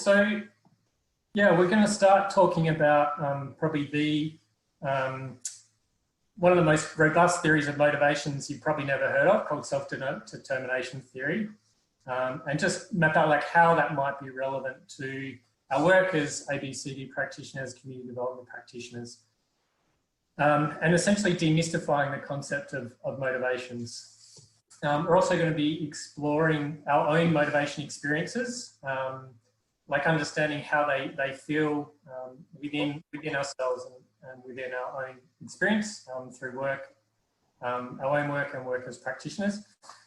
So yeah, we're going to start talking about probably the one of the most robust theories of motivations you've probably never heard of, called self-determination theory, and just map out like how that might be relevant to our work as ABCD practitioners, community development practitioners, and essentially demystifying the concept of motivations. We're also going to be exploring our own motivation experiences, like understanding how they feel within ourselves and within our own experience through work, our own work and work as practitioners.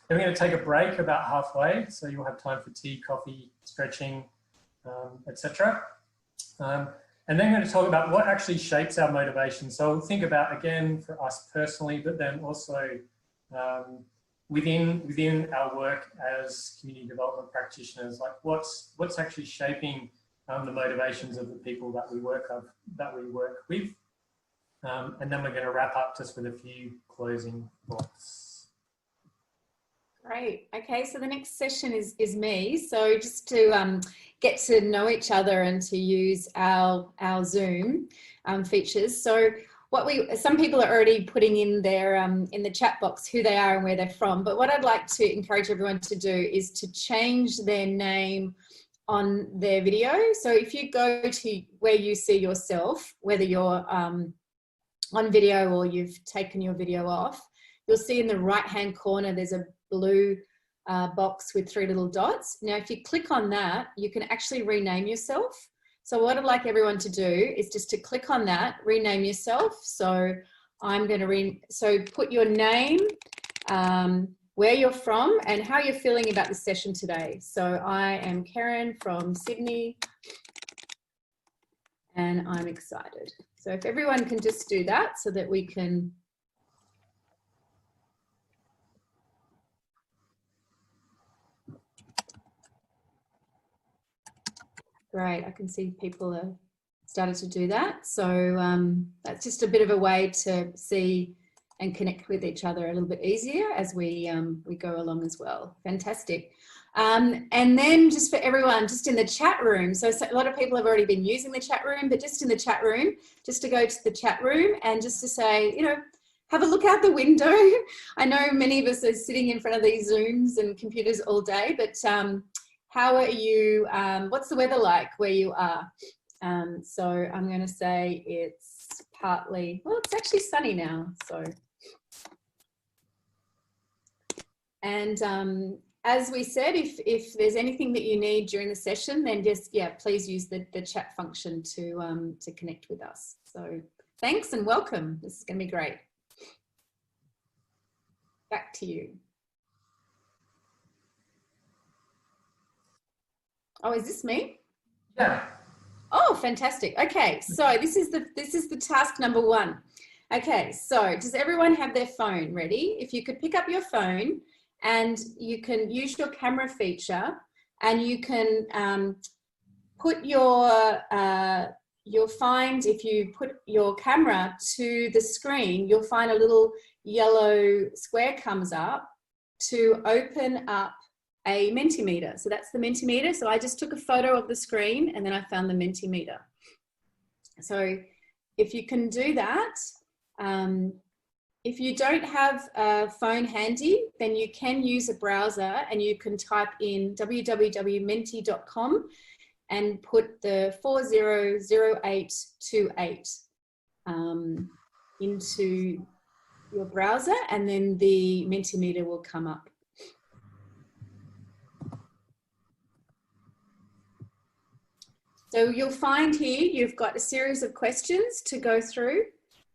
Then we're going to take a break about halfway, so you'll have time for tea, coffee, stretching, etc. And then we're going to talk about what actually shapes our motivation. So we'll think about, again, for us personally, but then also within our work as community development practitioners, like what's actually shaping the motivations of the people that we work with. And then we're going to wrap up just with a few closing thoughts. Great. Okay, so the next session is me. So just to get to know each other and to use our Zoom features. So some people are already putting in their in the chat box who they are and where they're from. But what I'd like to encourage everyone to do is to change their name on their video. So if you go to where you see yourself, whether you're on video or you've taken your video off, you'll see in the right-hand corner there's a blue box with 3 little dots. Now, if you click on that, you can actually rename yourself. So what I'd like everyone to do is just to click on that, rename yourself. So I'm going to put your name, where you're from, and how you're feeling about the session today. So I am Karen from Sydney, and I'm excited. So if everyone can just do that so that we can. Great, I can see people are started to do that. So that's just a bit of a way to see and connect with each other a little bit easier as we go along as well. Fantastic. And then just for everyone, just in the chat room. So a lot of people have already been using the chat room, but just in the chat room, just to go to the chat room and just to say, you know, have a look out the window. I know many of us are sitting in front of these Zooms and computers all day, but how are you, what's the weather like where you are? So I'm going to say it's partly, well, it's actually sunny now. So, and as we said, if there's anything that you need during the session, then just, yeah, please use the chat function to connect with us. So thanks and welcome. This is going to be great. Back to you. Oh, is this me? Yeah. Oh, fantastic. Okay, so this is the task number 1. Okay, so does everyone have their phone ready? If you could pick up your phone and you can use your camera feature and you can put you'll find if you put your camera to the screen, you'll find a little yellow square comes up to open up a Mentimeter. So that's the Mentimeter. So I just took a photo of the screen and then I found the Mentimeter. So if you can do that, if you don't have a phone handy, then you can use a browser and you can type in www.menti.com and put the 400828 into your browser, and then the Mentimeter will come up. So you'll find here, you've got a series of questions to go through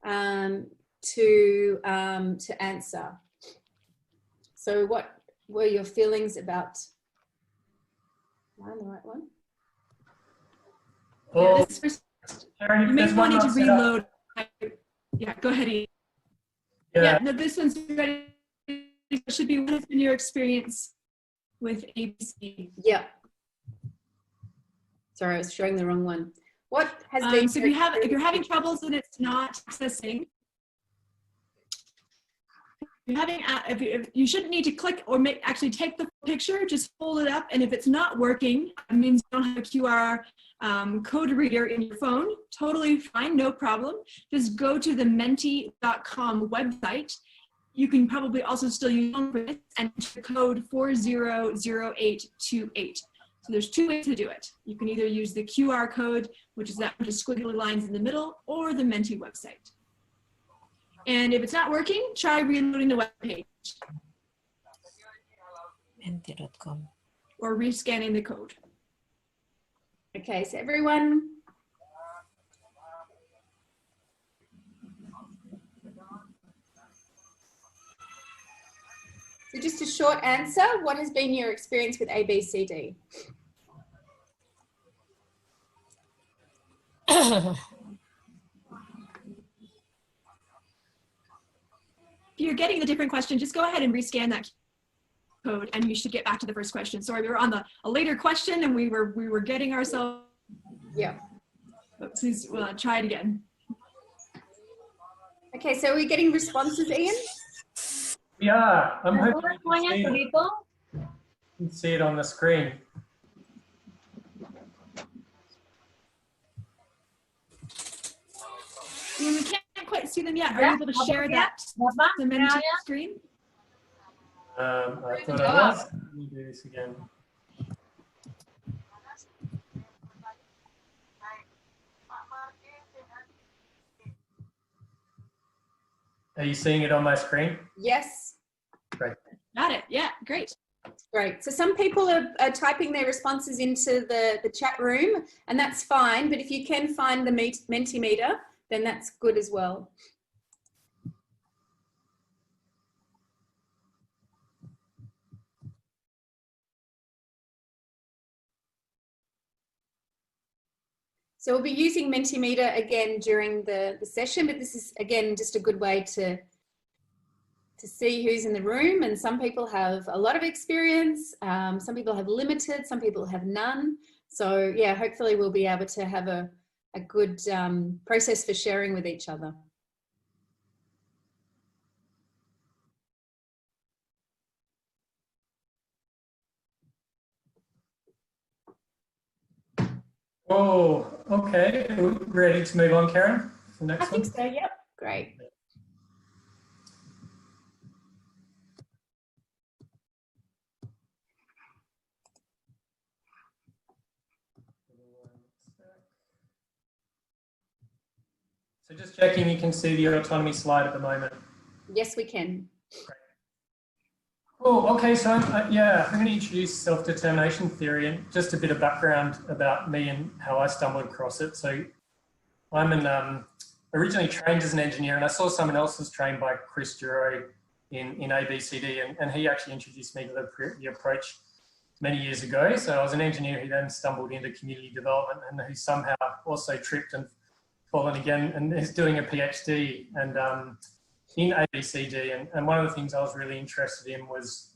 to answer. So what were your feelings about, am I on the right one? Yeah, this first, you may want to reload. Yeah, go ahead, Ian. Yeah, no, this one's ready. It should be, what has been your experience with ABC? Yeah. Sorry, I was showing the wrong one. What has been? So if you're having troubles and it's not accessing, if you shouldn't need to click or actually take the picture, just hold it up. And if it's not working, it means you don't have a QR code reader in your phone. Totally fine, no problem. Just go to the menti.com website. You can probably also still use this and enter code 400828. So there's two ways to do it. You can either use the QR code, which is that just squiggly lines in the middle, or the Menti website. And if it's not working, try reloading the web page. Menti.com. Or rescanning the code. Okay, so everyone. So just a short answer, what has been your experience with ABCD? If you're getting the different question, just go ahead and rescan that code and you should get back to the first question. Sorry, we were on a later question and we were getting ourselves. Yeah. But please try it again. Okay, so are we getting responses, Ian? Yeah, I'm hoping you can see it on the screen. Ian, we can't quite see them yet. Are you able to share that screen? I thought I was. Let me do this again. Are you seeing it on my screen? Yes. Great. Got it. Yeah, great. Great. So some people are typing their responses into the chat room, and that's fine. But if you can find the Mentimeter, then that's good as well. So we'll be using Mentimeter again during the session, but this is, again, just a good way to see who's in the room. And some people have a lot of experience, some people have limited, some people have none. So yeah, hopefully we'll be able to have a good process for sharing with each other. Oh, okay. Ready to move on, Karen? The next I think so, yep. Great. So just checking you can see the autonomy slide at the moment. Yes, we can. Great. Cool. Okay, so yeah, I'm going to introduce self-determination theory and just a bit of background about me and how I stumbled across it. So I'm originally trained as an engineer, and I saw someone else was trained by Chris Duro in ABCD, and he actually introduced me to the approach many years ago. So I was an engineer who then stumbled into community development and who somehow also tripped and fallen again and is doing a PhD and in ABCD. And one of the things I was really interested in was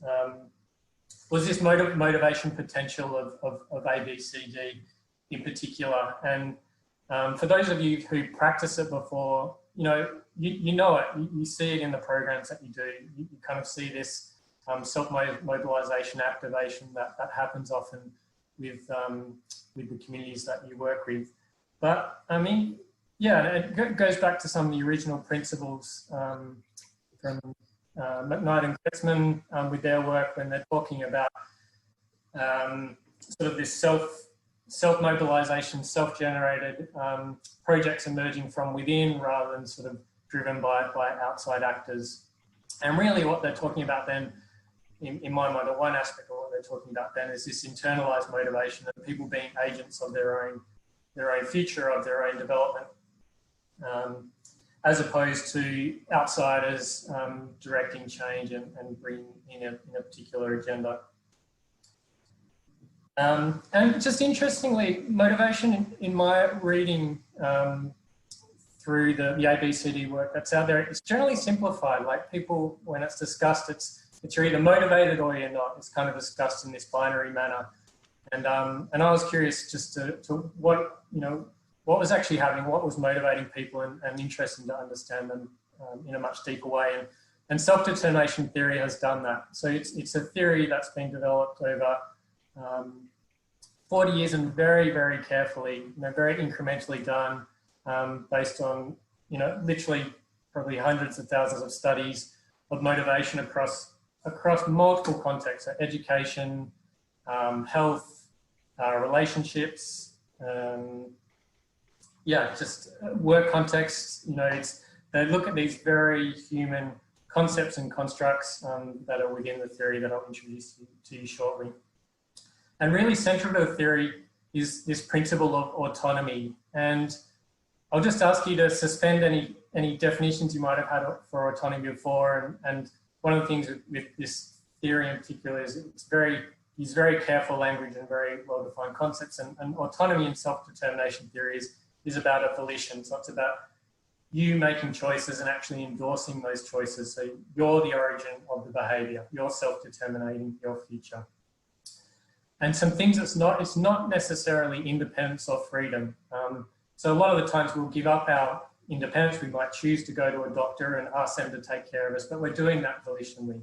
this motivation potential of ABCD in particular. And for those of you who practice it before, you know it. You see it in the programs that you do. You kind of see this self-mobilization activation that happens often with the communities that you work with. But I mean, yeah, it goes back to some of the original principles from McKnight and Kurtzman with their work when they're talking about sort of this self-mobilization, self-generated projects emerging from within rather than sort of driven by outside actors. And really what they're talking about then, in my mind, or one aspect of what they're talking about then is this internalized motivation of people being agents of their own future, of their own development, as opposed to outsiders directing change and bringing in a particular agenda. And just interestingly, motivation in my reading through the ABCD work that's out there, it's generally simplified. Like people, when it's discussed, it's you're either motivated or you're not. It's kind of discussed in this binary manner. And I was curious just to what was actually happening, what was motivating people, and interesting to understand them in a much deeper way. And And self-determination theory has done that. So it's a theory that's been developed over 40 years and very, very carefully, very incrementally done, based on, literally probably hundreds of thousands of studies of motivation across multiple contexts, so education, health, relationships, just work contexts. They look at these very human concepts and constructs that are within the theory that I'll introduce to you shortly. And really central to the theory is this principle of autonomy. And I'll just ask you to suspend any definitions you might have had for autonomy before. And one of the things with this theory in particular is use very careful language and very well-defined concepts. And autonomy and self-determination theory is about a volition. So it's about you making choices and actually endorsing those choices. So you're the origin of the behavior. You're self-determining your future. And some things it's not necessarily independence or freedom. So a lot of the times we'll give up our independence. We might choose to go to a doctor and ask them to take care of us, but we're doing that volitionally.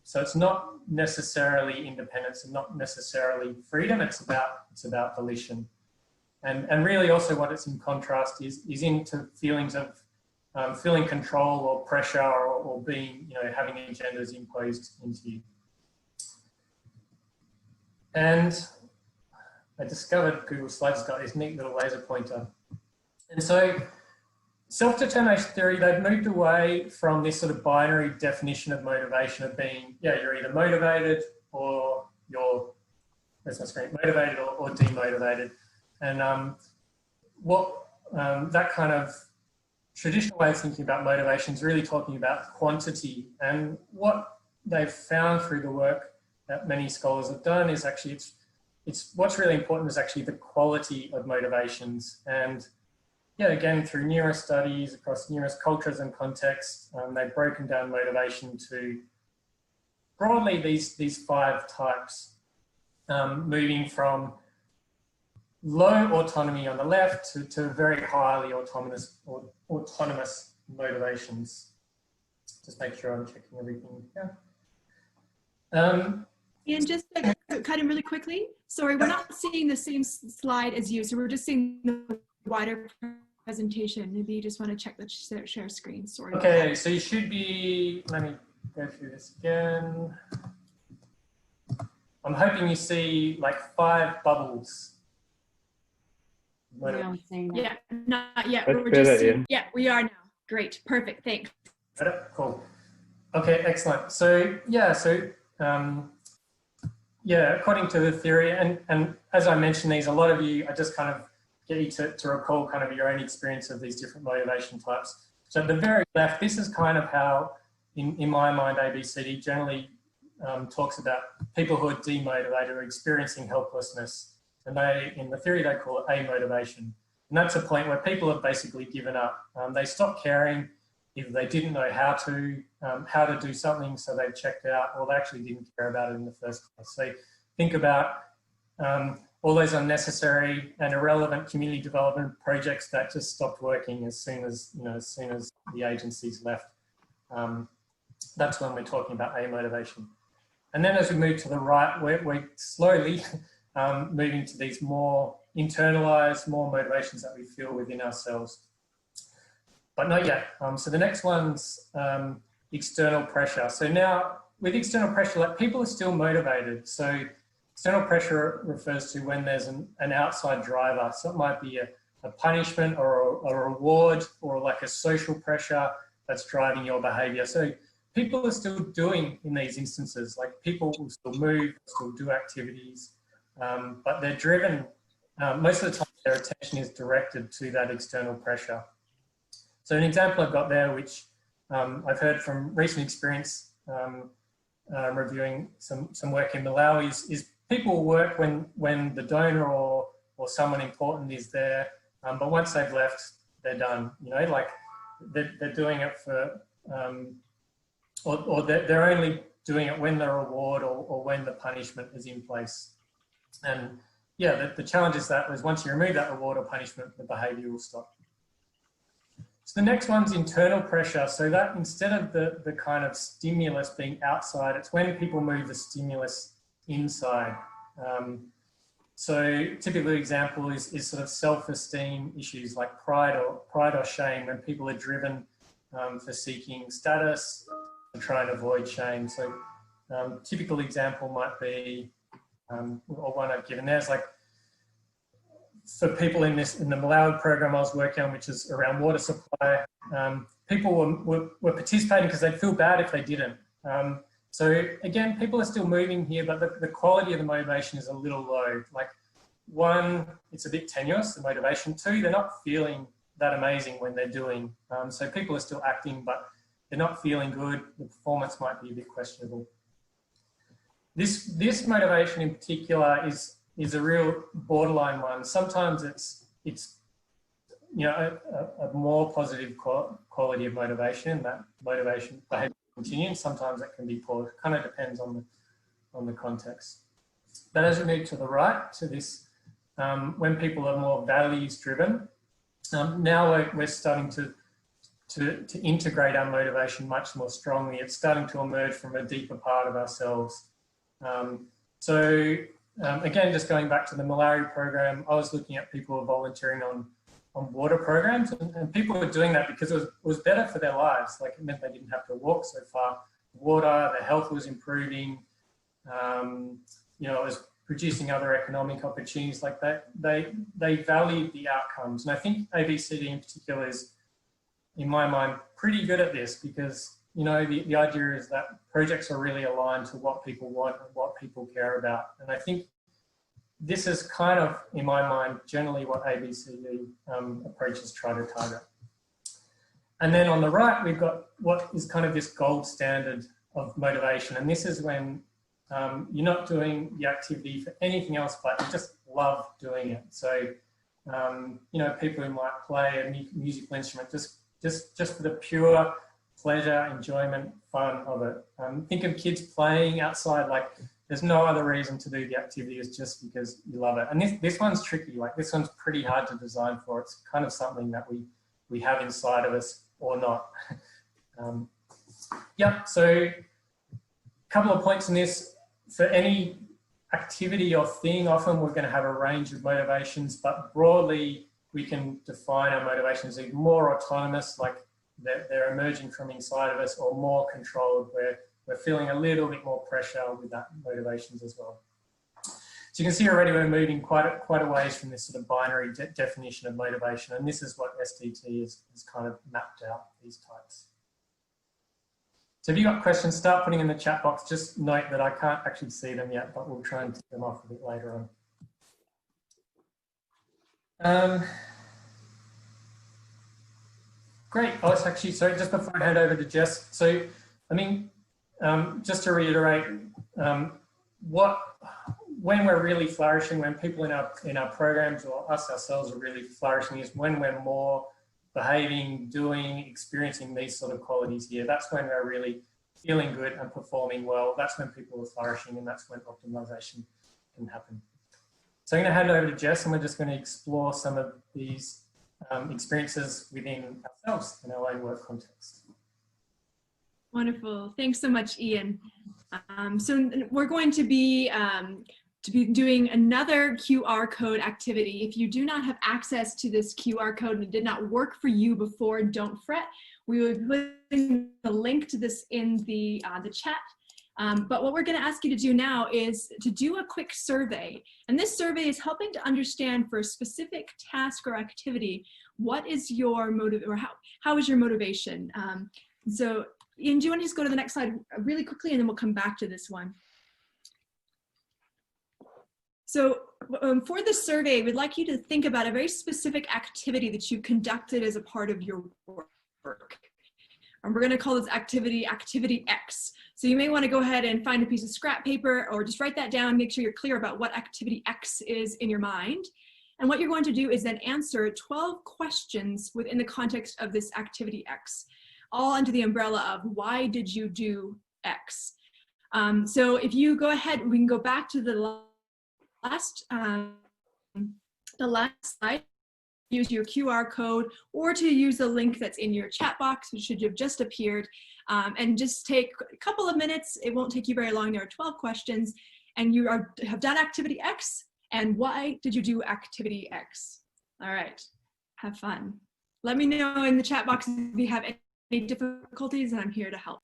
So it's not necessarily independence and not necessarily freedom. It's about volition. And really also what it's in contrast is into feelings of feeling control or pressure or being, having agendas imposed into you. And I discovered Google Slides has got this neat little laser pointer. And so self-determination theory, they've moved away from this sort of binary definition of motivation of being, you're either motivated or where's my screen, motivated or demotivated. And that kind of traditional way of thinking about motivation is really talking about quantity. And what they've found through the work that many scholars have done is actually it's what's really important is actually the quality of motivations. And again, through numerous studies across numerous cultures and contexts, they've broken down motivation to broadly these 5 types, moving from low autonomy on the left to very highly autonomous motivations. Just make sure I'm checking everything here. And just to cut in really quickly, sorry, we're not seeing the same slide as you, so we're just seeing the wider presentation. Maybe you just want to check the share screen. Sorry. Okay, so you should be, let me go through this again. I'm hoping you see like 5 bubbles. No, yeah, not yet. We're just seeing, we are now. Great, perfect, thanks. Cool. Okay, excellent. So according to the theory, and as I mentioned these, a lot of you, I just kind of get you to recall kind of your own experience of these different motivation types. So at the very left, this is kind of how, in my mind, ABCD generally talks about people who are demotivated or experiencing helplessness. And in the theory, they call it amotivation. And that's a point where people have basically given up. They stopped caring. Either they didn't know how to do something, so they checked out, or they actually didn't care about it in the first place. So think about all those unnecessary and irrelevant community development projects that just stopped working as soon as the agencies left. That's when we're talking about amotivation. And then as we move to the right, we're slowly moving to these more internalized, more motivations that we feel within ourselves. But not yet. So the next one's external pressure. So now with external pressure, like people are still motivated. So external pressure refers to when there's an outside driver. So it might be a punishment or a reward or like a social pressure that's driving your behavior. So people are still doing in these instances, like people will still move, still do activities, but they're driven, most of the time their attention is directed to that external pressure. So an example I've got there, which I've heard from recent experience reviewing some work in Malawi, is people work when the donor or someone important is there, but once they've left, they're done. Like they're doing it for, or they're only doing it when the reward or when the punishment is in place. And the challenge is that once you remove that reward or punishment, the behaviour will stop. So the next one's internal pressure. So that instead of the kind of stimulus being outside, it's when people move the stimulus inside. So typical example is sort of self-esteem issues like pride or shame, when people are driven for seeking status and try and avoid shame. So typical example might be, or one I've given there is like, for people in the Malawi program I was working on, which is around water supply, people were participating because they'd feel bad if they didn't. So again, people are still moving here, but the quality of the motivation is a little low. Like, one, it's a bit tenuous, the motivation. Two, they're not feeling that amazing when they're doing. So people are still acting, but they're not feeling good. The performance might be a bit questionable. This motivation in particular is a real borderline one. Sometimes it's you know, a more positive quality of motivation, and that motivation behavior continues. Sometimes it can be poor. It kind of depends on the context. But as we move to the right, to this, when people are more values driven, now we're starting to integrate our motivation much more strongly. It's starting to emerge from a deeper part of ourselves. Again, just going back to the Malawi program, I was looking at people volunteering on water programs, and people were doing that because it was better for their lives. Like, it meant they didn't have to walk so far. Water, their health was improving. You know, it was producing other economic opportunities like that. They valued the outcomes, and I think ABCD in particular is, in my mind, pretty good at this, because you know, the idea is that projects are really aligned to what people want and what people care about. And I think this is kind of, in my mind, generally what ABCD approaches try to target. And then on the right, we've got what is kind of this gold standard of motivation. And this is when you're not doing the activity for anything else, but you just love doing it. So, you know, people who might play a musical instrument just for the pure pleasure, enjoyment, fun of it. Think of kids playing outside, like there's no other reason to do the activity, it's just because you love it. And this one's tricky, like this one's pretty hard to design for. It's kind of something that we have inside of us or not. Yeah, so a couple of points in this. For any activity or thing, often we're going to have a range of motivations, but broadly we can define our motivations as more autonomous, like they're emerging from inside of us, or more controlled, where we're feeling a little bit more pressure with that motivations as well. So you can see already we're moving quite a ways from this sort of binary definition of motivation, and this is what SDT is kind of mapped out, these types. So if you've got questions, start putting in the chat box. Just note that I can't actually see them yet, but we'll try and tick them off a bit later on. Great. Oh, it's actually, sorry, just before I hand over to Jess. So, I mean, just to reiterate, when we're really flourishing, when people in our programs or us ourselves are really flourishing, is when we're more behaving, doing, experiencing these sort of qualities here. That's when we're really feeling good and performing well. That's when people are flourishing, and that's when optimization can happen. So I'm going to hand over to Jess, and we're just going to explore some of these experiences within ourselves in our own work context. Wonderful. Thanks so much, Ian. So we're going to be doing another QR code activity. If you do not have access to this QR code and it did not work for you before, don't fret. We would put the link to this in the chat. But what we're going to ask you to do now is to do a quick survey. And this survey is helping to understand, for a specific task or activity, what is your motive, or how is your motivation? So Ian, do you want to just go to the next slide really quickly, and then we'll come back to this one. So for this survey, we'd like you to think about a very specific activity that you conducted as a part of your work. And we're going to call this activity X. So you may want to go ahead and find a piece of scrap paper, or just write that down. Make sure you're clear about what activity X is in your mind. And what you're going to do is then answer 12 questions within the context of this activity X, all under the umbrella of why did you do X. So if you go ahead, we can go back to the last slide. use your QR code or to use the link that's in your chat box, which should have just appeared, and just take a couple of minutes. It won't take you very long. There are 12 questions, and you have done activity X. And why did you do activity X? All right, have fun. Let me know in the chat box if you have any difficulties, and I'm here to help.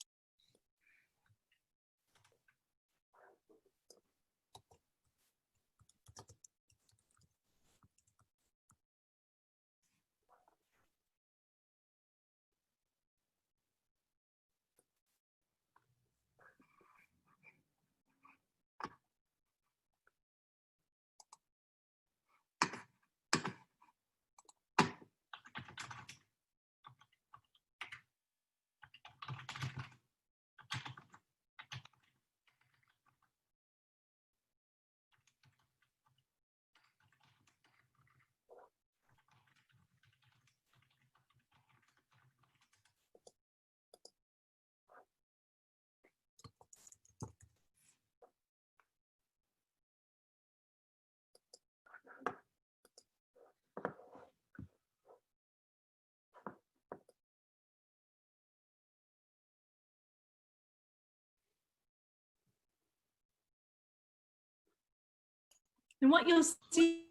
And what you'll see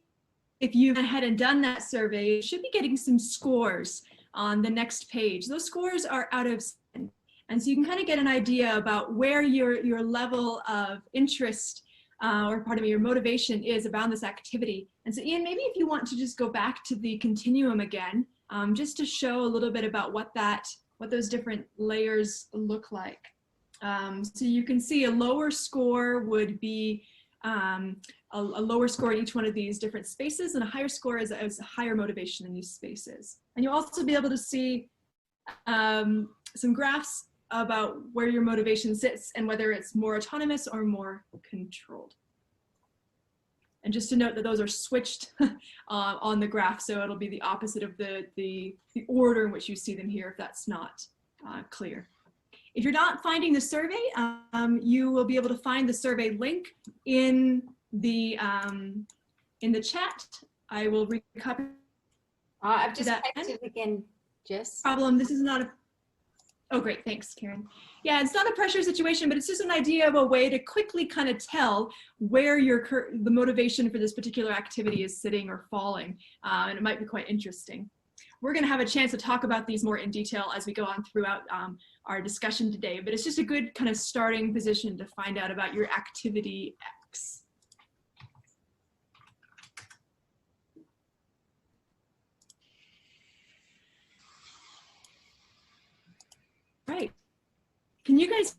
if you went ahead and done that survey, you should be getting some scores on the next page. Those scores are out of 10. And so you can kind of get an idea about where your level of interest or pardon me, your motivation is around this activity. And so Ian, maybe if you want to just go back to the continuum again, just to show a little bit about what those different layers look like. So you can see a lower score would be a lower score in each one of these different spaces, and a higher score is a higher motivation in these spaces. And you'll also be able to see some graphs about where your motivation sits and whether it's more autonomous or more controlled. And just to note that those are switched on the graph, so it'll be the opposite of the order in which you see them here if that's not clear. If you're not finding the survey, you will be able to find the survey link in the chat. I will recopy. I've just pasted it again, Jess. Problem. This is not a. Oh, great. Thanks, Karen. Yeah, it's not a pressure situation, but it's just an idea of a way to quickly kind of tell where the motivation for this particular activity is sitting or falling, and it might be quite interesting. We're going to have a chance to talk about these more in detail as we go on throughout our discussion today, but it's just a good kind of starting position to find out about your activity X. Right. Can you guys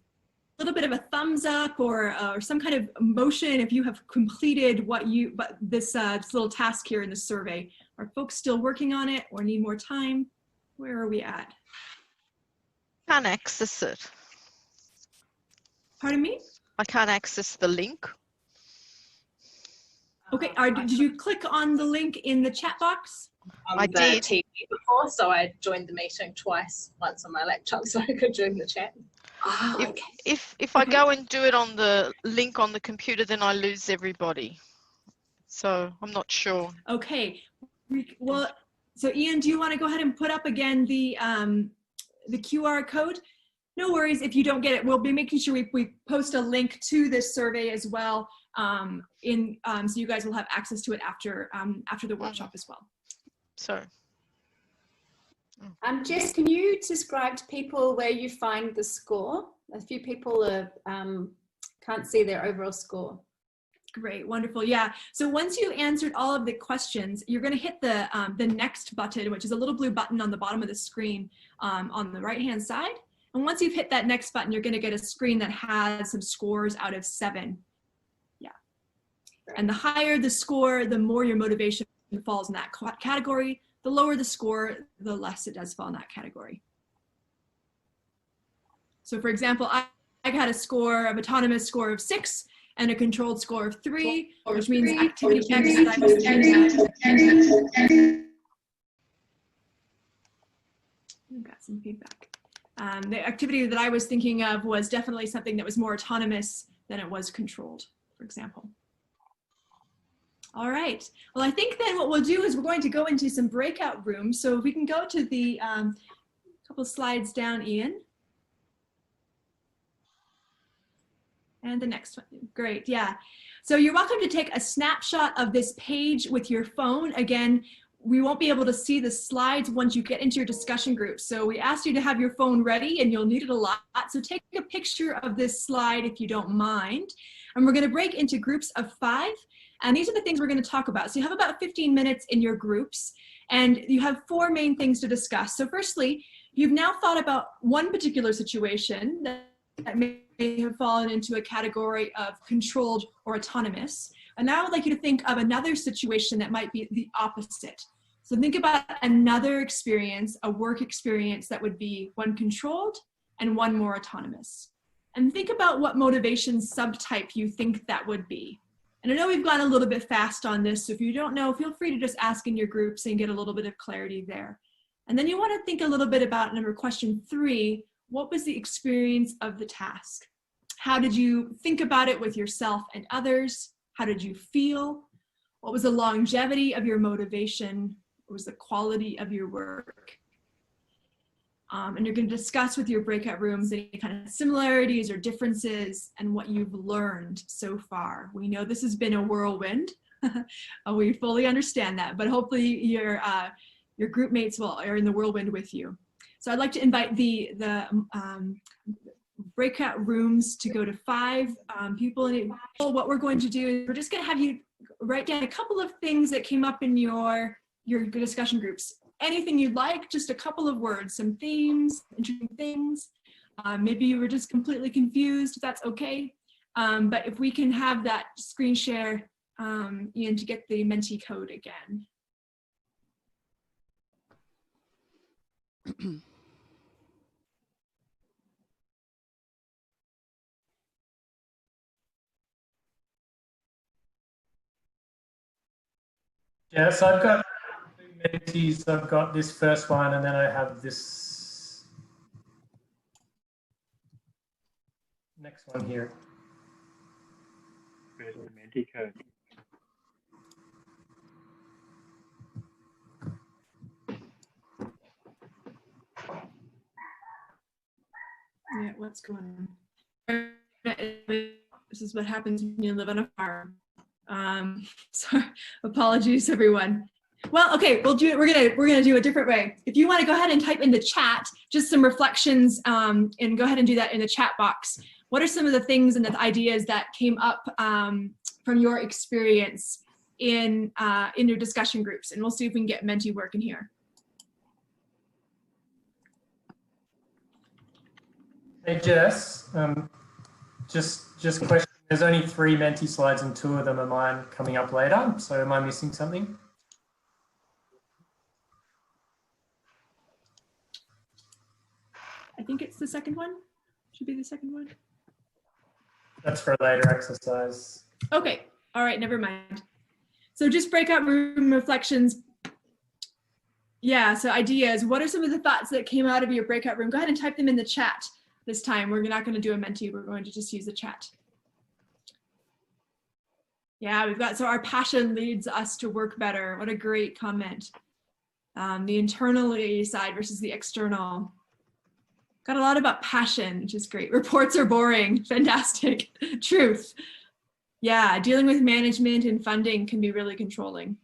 a little bit of a thumbs up or some kind of motion if you have completed this little task here in the survey? Are folks still working on it or need more time? Where are we at? Can't access it. Pardon me? I can't access the link. Okay, did you click on the link in the chat box? I did TV before, so I joined the meeting twice, once on my laptop so I could join the chat. Oh, okay. If I go and do it on the link on the computer, then I lose everybody. So I'm not sure. Okay, well, so Ian, do you want to go ahead and put up again the QR code? No worries if you don't get it. We'll be making sure we post a link to this survey as well, so you guys will have access to it after the workshop as well. So. Jess, can you describe to people where you find the score? A few people can't see their overall score. Great, wonderful, yeah. So once you answered all of the questions, you're going to hit the next button, which is a little blue button on the bottom of the screen on the right-hand side. And once you've hit that next button, you're going to get a screen that has some scores out of 7. Yeah. And the higher the score, the more your motivation falls in that category. The lower the score, the less it does fall in that category. So for example, I got a score of autonomous score of 6 and a controlled score of 3, which means activity X that I was thinking of. Got some feedback. The activity that I was thinking of was definitely something that was more autonomous than it was controlled, for example. All right. Well, I think then what we'll do is we're going to go into some breakout rooms. So if we can go to the couple slides down, Ian. And the next one. Great. Yeah. So you're welcome to take a snapshot of this page with your phone. Again, we won't be able to see the slides once you get into your discussion group. So we asked you to have your phone ready, and you'll need it a lot. So take a picture of this slide if you don't mind. And we're going to break into groups of 5. And these are the things we're going to talk about. So you have about 15 minutes in your groups, and you have 4 main things to discuss. So firstly, you've now thought about one particular situation that may have fallen into a category of controlled or autonomous. And now I would like you to think of another situation that might be the opposite. So think about another experience, a work experience that would be one controlled and one more autonomous. And think about what motivation subtype you think that would be. And I know we've gone a little bit fast on this, so if you don't know, feel free to just ask in your groups and get a little bit of clarity there. And then you want to think a little bit about question 3, what was the experience of the task? How did you think about it with yourself and others? How did you feel? What was the longevity of your motivation? What was the quality of your work? And you're going to discuss with your breakout rooms any kind of similarities or differences and what you've learned so far. We know this has been a whirlwind. We fully understand that, but hopefully your group mates are in the whirlwind with you. So I'd like to invite the breakout rooms to go to 5 people. And what we're going to do is we're just going to have you write down a couple of things that came up in your discussion groups. Anything you'd like, just a couple of words, some themes, interesting things. Maybe you were just completely confused, that's okay. But if we can have that screen share, Ian, to get the Menti code again. Yeah, so I've got 2 mentees. I've got this first one, and then I have this next one here. Where's the Menti code? Yeah, what's going on? This is what happens when you live on a farm. So apologies, everyone. Well, okay, we'll do it. We're gonna do a different way. If you want to go ahead and type in the chat just some reflections, and go ahead and do that in the chat box. What are some of the things and the ideas that came up from your experience in your discussion groups? And we'll see if we can get Menti working here. Hey Jess, just question. There's only 3 Menti slides and 2 of them are mine coming up later. So am I missing something? I think it's the second one. Should be the second one. That's for a later exercise. Okay. All right. Never mind. So just breakout room reflections. Yeah. So ideas. What are some of the thoughts that came out of your breakout room? Go ahead and type them in the chat this time. We're not going to do a Menti. We're going to just use the chat. Yeah, we've got, so our passion leads us to work better. What a great comment. The internally side versus the external. Got a lot about passion, which is great. Reports are boring, fantastic. Truth. Yeah, dealing with management and funding can be really controlling.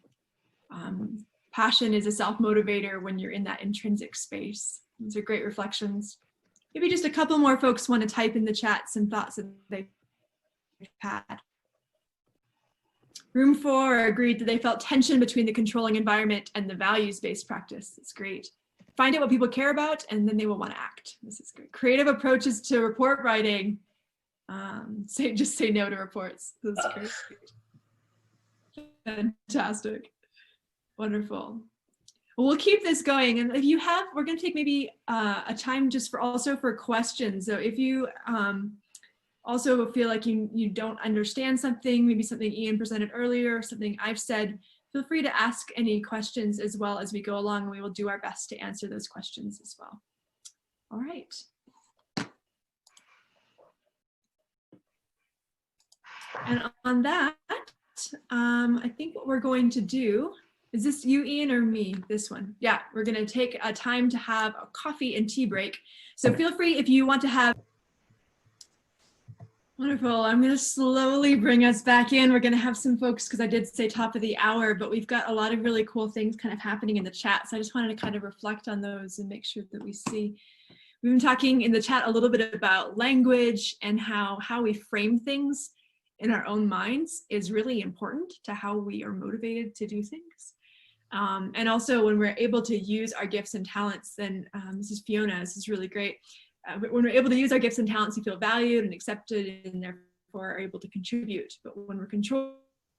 Passion is a self-motivator when you're in that intrinsic space. These are great reflections. Maybe just a couple more folks want to type in the chat some thoughts that they've had. Room 4 agreed that they felt tension between the controlling environment and the values-based practice. It's great. Find out what people care about, and then they will want to act. This is great. Creative approaches to report writing. Just say no to reports. That's great. Fantastic. Wonderful. Well, we'll keep this going. And if you have, we're going to take maybe a time just for also for questions. So if you also feel like you don't understand something, maybe something Ian presented earlier, something I've said, feel free to ask any questions as well as we go along, and we will do our best to answer those questions as well. All right. And on that, I think what we're going to do, is this you, Ian, or me? This one? Yeah, we're going to take a time to have a coffee and tea break. So feel free if you want to have. Wonderful. I'm going to slowly bring us back in. We're going to have some folks, because I did say top of the hour, but we've got a lot of really cool things kind of happening in the chat. So I just wanted to kind of reflect on those and make sure that we see. We've been talking in the chat a little bit about language and how we frame things in our own minds is really important to how we are motivated to do things. And also when we're able to use our gifts and talents, then this is Fiona, this is really great. When we're able to use our gifts and talents, we feel valued and accepted and therefore are able to contribute. But when we're controlled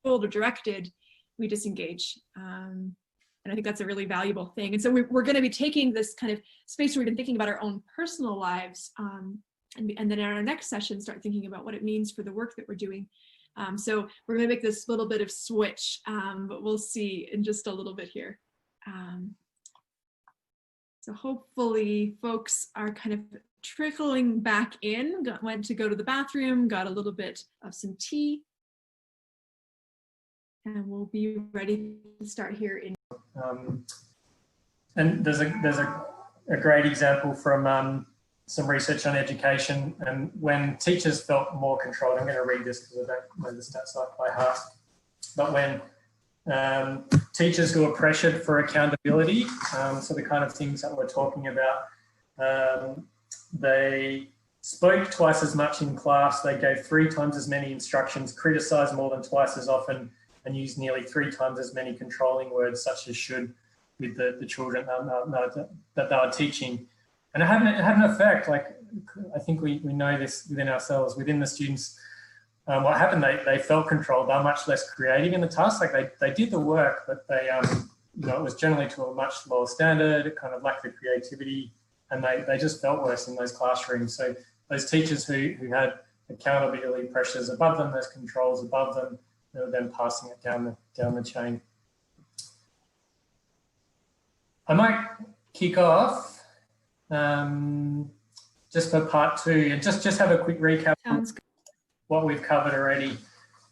or directed, we disengage. And I think that's a really valuable thing. And so we're going to be taking this kind of space where we've been thinking about our own personal lives. And then in our next session, start thinking about what it means for the work that we're doing. So we're going to make this little bit of switch, but we'll see in just a little bit here. So hopefully folks are kind of trickling back in, went to go to the bathroom, got a little bit of some tea, and we'll be ready to start here in. And there's a great example from some research on education, and when teachers felt more controlled, I'm going to read this because I don't know the stats by heart, but when teachers who are pressured for accountability, so the kind of things that we're talking about, they spoke twice as much in class, they gave 3 times as many instructions, criticised more than twice as often, and used nearly 3 times as many controlling words such as should with the children that they were teaching. And it had an effect. Like, I think we know this within ourselves, within the students. What happened, they felt controlled. They were much less creative in the task. Like they did the work, but they, it was generally to a much lower standard. It kind of lacked the creativity, and they just felt worse in those classrooms. So those teachers who had accountability pressures above them, those controls above them, they were then passing it down the chain. I might kick off just for part 2 and just have a quick recap of what we've covered already.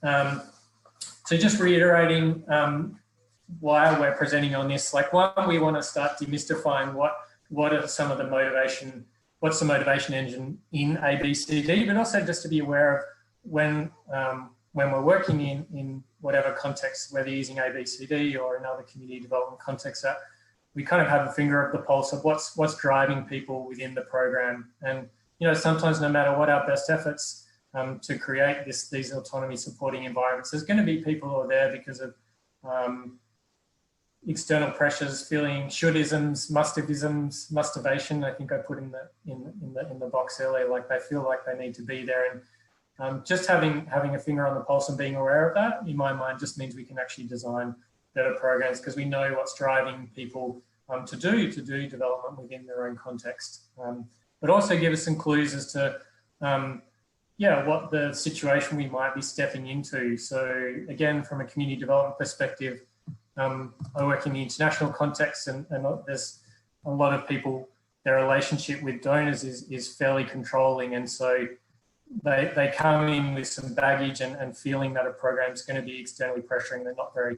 So just reiterating why we're presenting on this. Like, one, we want to start demystifying what are some of the motivation, what's the motivation engine in ABCD, but also just to be aware of when we're working in whatever context, whether using ABCD or another community development context, that we kind of have a finger of the pulse of what's driving people within the program. And, sometimes no matter what our best efforts to create these autonomy supporting environments, there's going to be people who are there because of external pressures, feeling should-isms, must-isms, mustivation. I think I put in the box earlier, like they feel like they need to be there. And just having a finger on the pulse and being aware of that, in my mind, just means we can actually design better programs because we know what's driving people to do development within their own context. But also give us some clues as to what the situation we might be stepping into. So again, from a community development perspective, I work in the international context, and there's a lot of people, their relationship with donors is fairly controlling, and so they come in with some baggage and feeling that a program is going to be externally pressuring. They're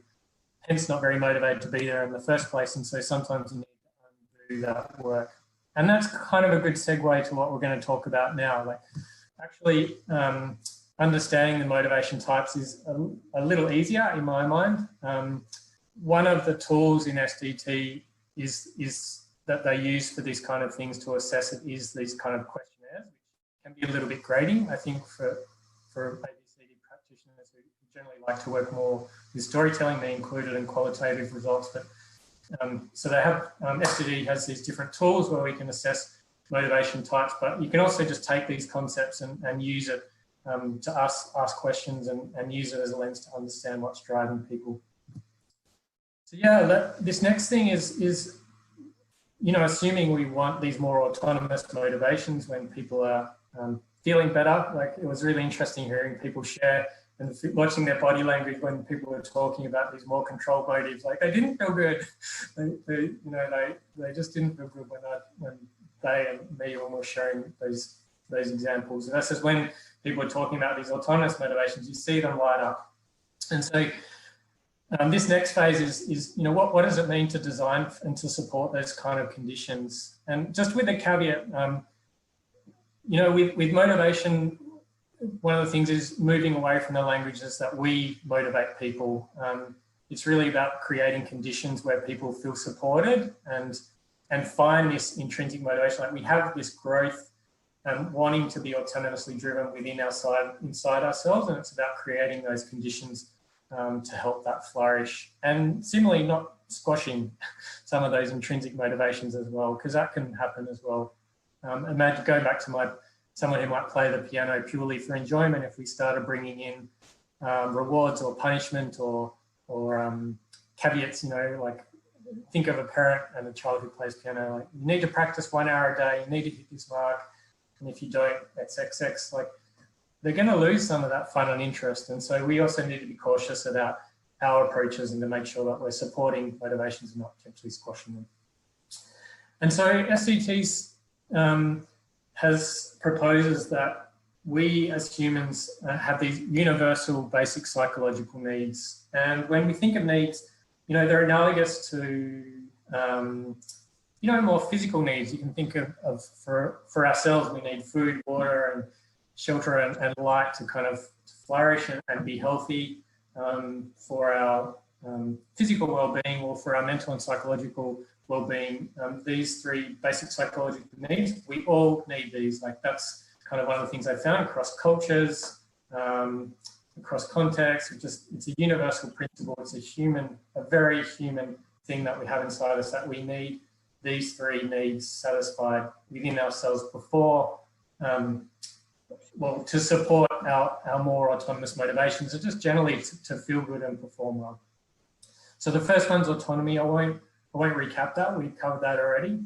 hence not very motivated to be there in the first place, and so sometimes you need to do that work. And that's kind of a good segue to what we're going to talk about now. Like, actually, understanding the motivation types is a little easier in my mind. One of the tools in SDT is that they use for these kind of things to assess it is these kind of questionnaires, which can be a little bit grating, I think, for ABCD practitioners who generally like to work more with storytelling, they included in qualitative results. But so they have, SDT has these different tools where we can assess motivation types, but you can also just take these concepts and use it to ask questions and use it as a lens to understand what's driving people. So yeah, this next thing is assuming we want these more autonomous motivations when people are feeling better. Like, it was really interesting hearing people share and watching their body language when people were talking about these more controlled motives. Like, they didn't feel good. They just didn't feel good when they and me when we're sharing those examples. And that's just when people are talking about these autonomous motivations, you see them light up. And so this next phase is what does it mean to design and to support those kind of conditions? And just with a caveat, with motivation, one of the things is moving away from the languages that we motivate people. It's really about creating conditions where people feel supported and find this intrinsic motivation. Like we have this growth wanting to be autonomously driven inside ourselves, and it's about creating those conditions to help that flourish. And similarly, not squashing some of those intrinsic motivations as well, because that can happen as well. Imagine going back to someone who might play the piano purely for enjoyment. If we started bringing in rewards or punishment or caveats, like think of a parent and a child who plays piano, like you need to practice 1 hour a day, you need to hit this mark, and if you don't, that's XX. Like they're going to lose some of that fun and interest. And so we also need to be cautious about our approaches and to make sure that we're supporting motivations and not potentially squashing them. And so SDTs proposes that we as humans have these universal basic psychological needs. And when we think of needs, they're analogous to, more physical needs. You can think of for ourselves, we need food, water, and shelter and light to kind of flourish and be healthy. For our physical well-being or for our mental and psychological well-being, these three basic psychological needs, we all need these. Like that's kind of one of the things I found across cultures, across contexts. It's a universal principle. It's a very human thing that we have inside us, that we need these three needs satisfied within ourselves before, to support our more autonomous motivations, and just generally to feel good and perform well. So the first one's autonomy. I won't recap that. We've covered that already.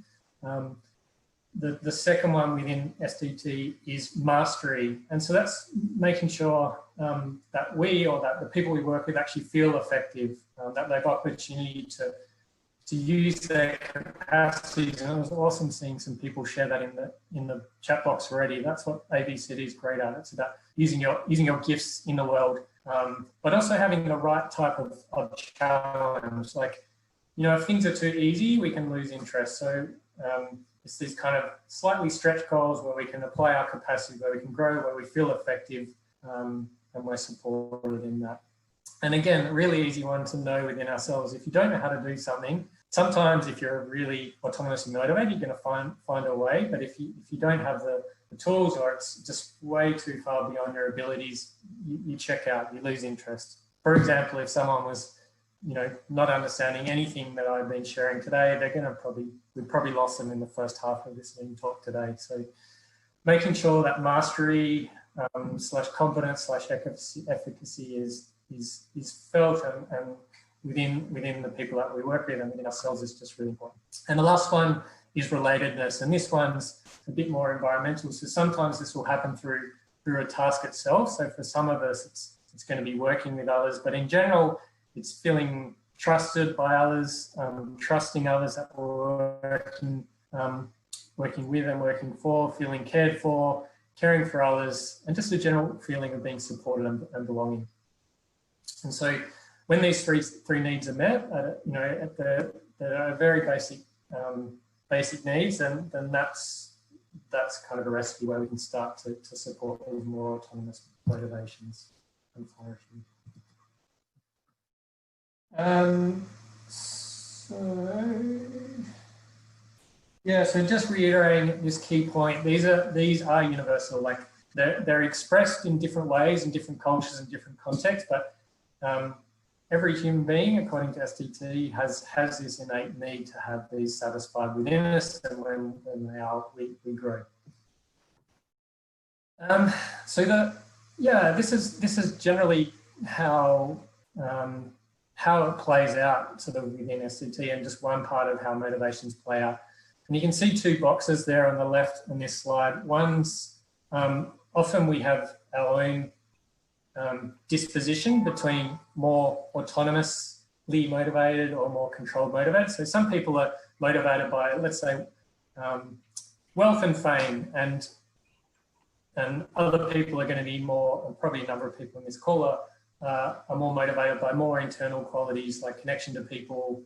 The second one within SDT is mastery. And so that's making sure that we, or that the people we work with, actually feel effective, that they've opportunity to use their capacities. And it was awesome seeing some people share that in the chat box already. That's what ABCD is great at. It's about using your gifts in the world, but also having the right type of challenge. Like, if things are too easy, we can lose interest. So it's these kind of slightly stretch goals where we can apply our capacity, where we can grow, where we feel effective, and we're supported in that. And again, a really easy one to know within ourselves. If you don't know how to do something, sometimes if you're really autonomously motivated, you're going to find a way. But if you don't have the tools, or it's just way too far beyond your abilities, you check out, you lose interest. For example, if someone was not understanding anything that I've been sharing today, we've probably lost them in the first half of this talk today. So making sure that mastery / competence / efficacy is felt and within the people that we work with and within ourselves is just really important. And the last one is relatedness, and this one's a bit more environmental. So sometimes this will happen through a task itself. So for some of us, it's going to be working with others, but in general, it's feeling trusted by others, trusting others that we're working with and working for, feeling cared for, caring for others, and just a general feeling of being supported and belonging. And so when these three needs are met, at the very basic needs, then that's kind of a recipe where we can start to support these more autonomous motivations and flourishing. So just reiterating this key point, these are universal. Like they're expressed in different ways in different cultures and different contexts, but every human being, according to SDT, has this innate need to have these satisfied within us, and when they are, we grow. This is generally how it plays out sort of within SDT, and just one part of how motivations play out. And you can see two boxes there on the left in this slide. One's often we have our own disposition between more autonomously motivated or more controlled motivated. So some people are motivated by, let's say, wealth and fame, and other people are going to be more, or probably a number of people in this call are are more motivated by more internal qualities like connection to people,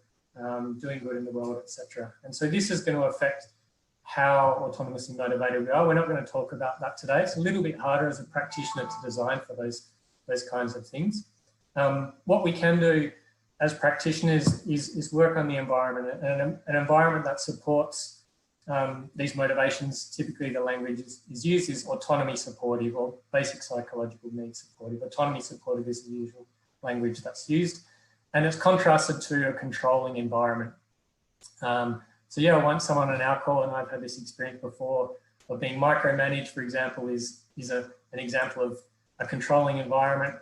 doing good in the world, etc. And so this is going to affect how autonomously motivated we are. We're not going to talk about that today. It's a little bit harder as a practitioner to design for those kinds of things. What we can do as practitioners is work on the environment, and an environment that supports these motivations. Typically the language is used is autonomy supportive or basic psychological needs supportive. Autonomy supportive is the usual language that's used, and it's contrasted to a controlling environment. So yeah, once someone on our call, and I've had this experience before, of being micromanaged, for example, is an example of a controlling environment,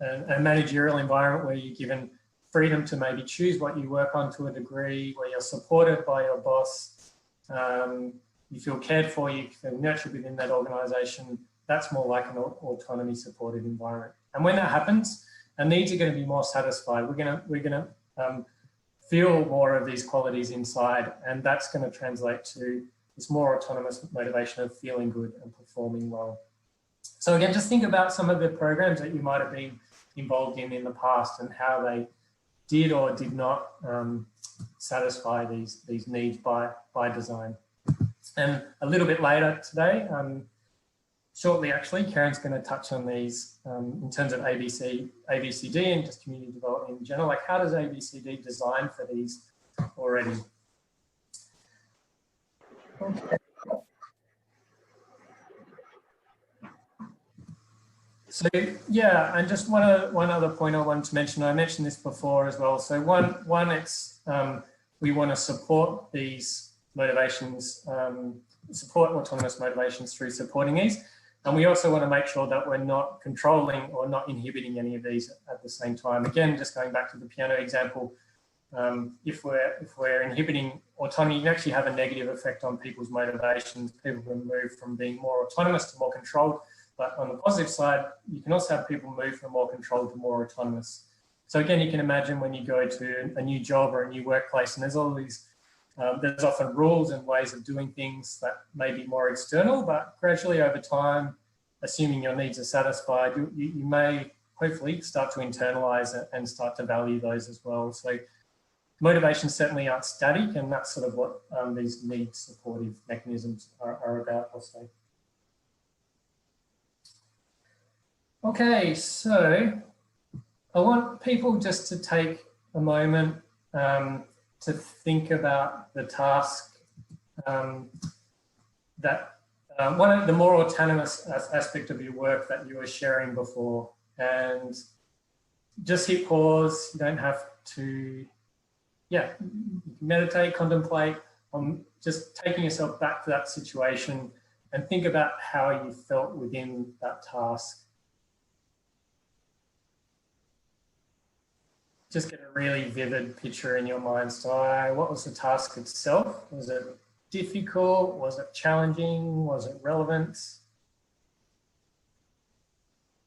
a managerial environment where you're given freedom to maybe choose what you work on to a degree, where you're supported by your boss, you feel cared for, you feel nurtured within that organisation. That's more like an autonomy supported environment. And when that happens, our needs are going to be more satisfied. We're going to feel more of these qualities inside, and that's going to translate to this more autonomous motivation of feeling good and performing well. So again, just think about some of the programs that you might have been involved in the past and how they did or did not satisfy these needs by design. And a little bit later today, shortly actually, Karen's going to touch on these in terms of ABCD and just community development in general. Like, how does ABCD design for these already? Okay. So yeah, and just one other point I wanted to mention. I mentioned this before as well. So one, it's we want to support these motivations, support autonomous motivations through supporting these. And we also want to make sure that we're not controlling or not inhibiting any of these at the same time. Again, just going back to the piano example, if we're inhibiting autonomy, you can actually have a negative effect on people's motivations. People can move from being more autonomous to more controlled. But on the positive side, you can also have people move from more controlled to more autonomous. So again, you can imagine when you go to a new job or a new workplace, and there's all these there's often rules and ways of doing things that may be more external, but gradually over time, assuming your needs are satisfied, you may hopefully start to internalize it and start to value those as well. So motivations certainly aren't static, and that's sort of what these need supportive mechanisms are about also. Okay, so I want people just to take a moment to think about the task that one of the more autonomous aspect of your work that you were sharing before, and just hit pause. You don't have to, meditate, contemplate on just taking yourself back to that situation and think about how you felt within that task. Just get a really vivid picture in your mind's eye. What was the task itself? Was it difficult? Was it challenging? Was it relevant?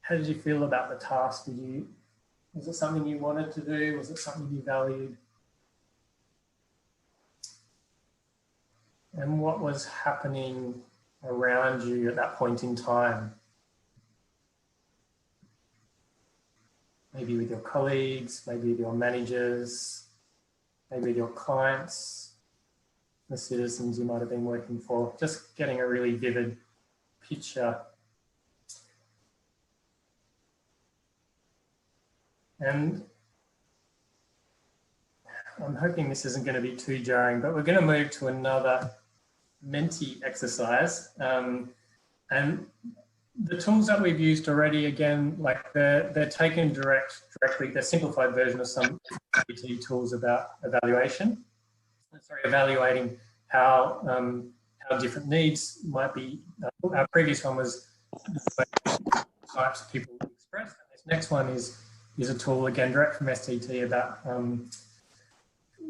How did you feel about the task? Was it something you wanted to do? Was it something you valued? And what was happening around you at that point in time? Maybe with your colleagues, maybe with your managers, maybe with your clients, the citizens you might have been working for, just getting a really vivid picture. And I'm hoping this isn't going to be too jarring, but we're going to move to another Menti exercise. And the tools that we've used already, again, like they're taken directly, they're simplified version of some ABCD tools about evaluating how different needs might be. Our previous one was types of people express. And this next one is a tool, again, direct from STT about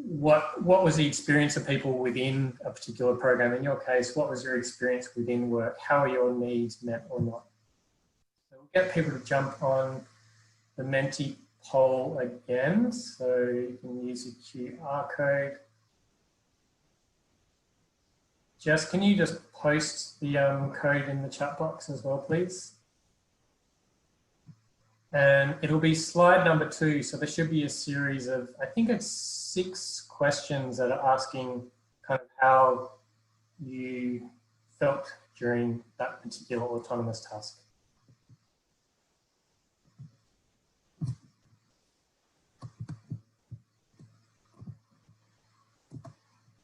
what was the experience of people within a particular program. In your case, what was your experience within work? How are your needs met or not? So we'll get people to jump on the Menti poll again. So you can use your QR code. Jess, can you just post the code in the chat box as well, please? And it'll be slide number 2. So there should be a series of, I think it's 6 questions that are asking kind of how you felt during that particular autonomous task.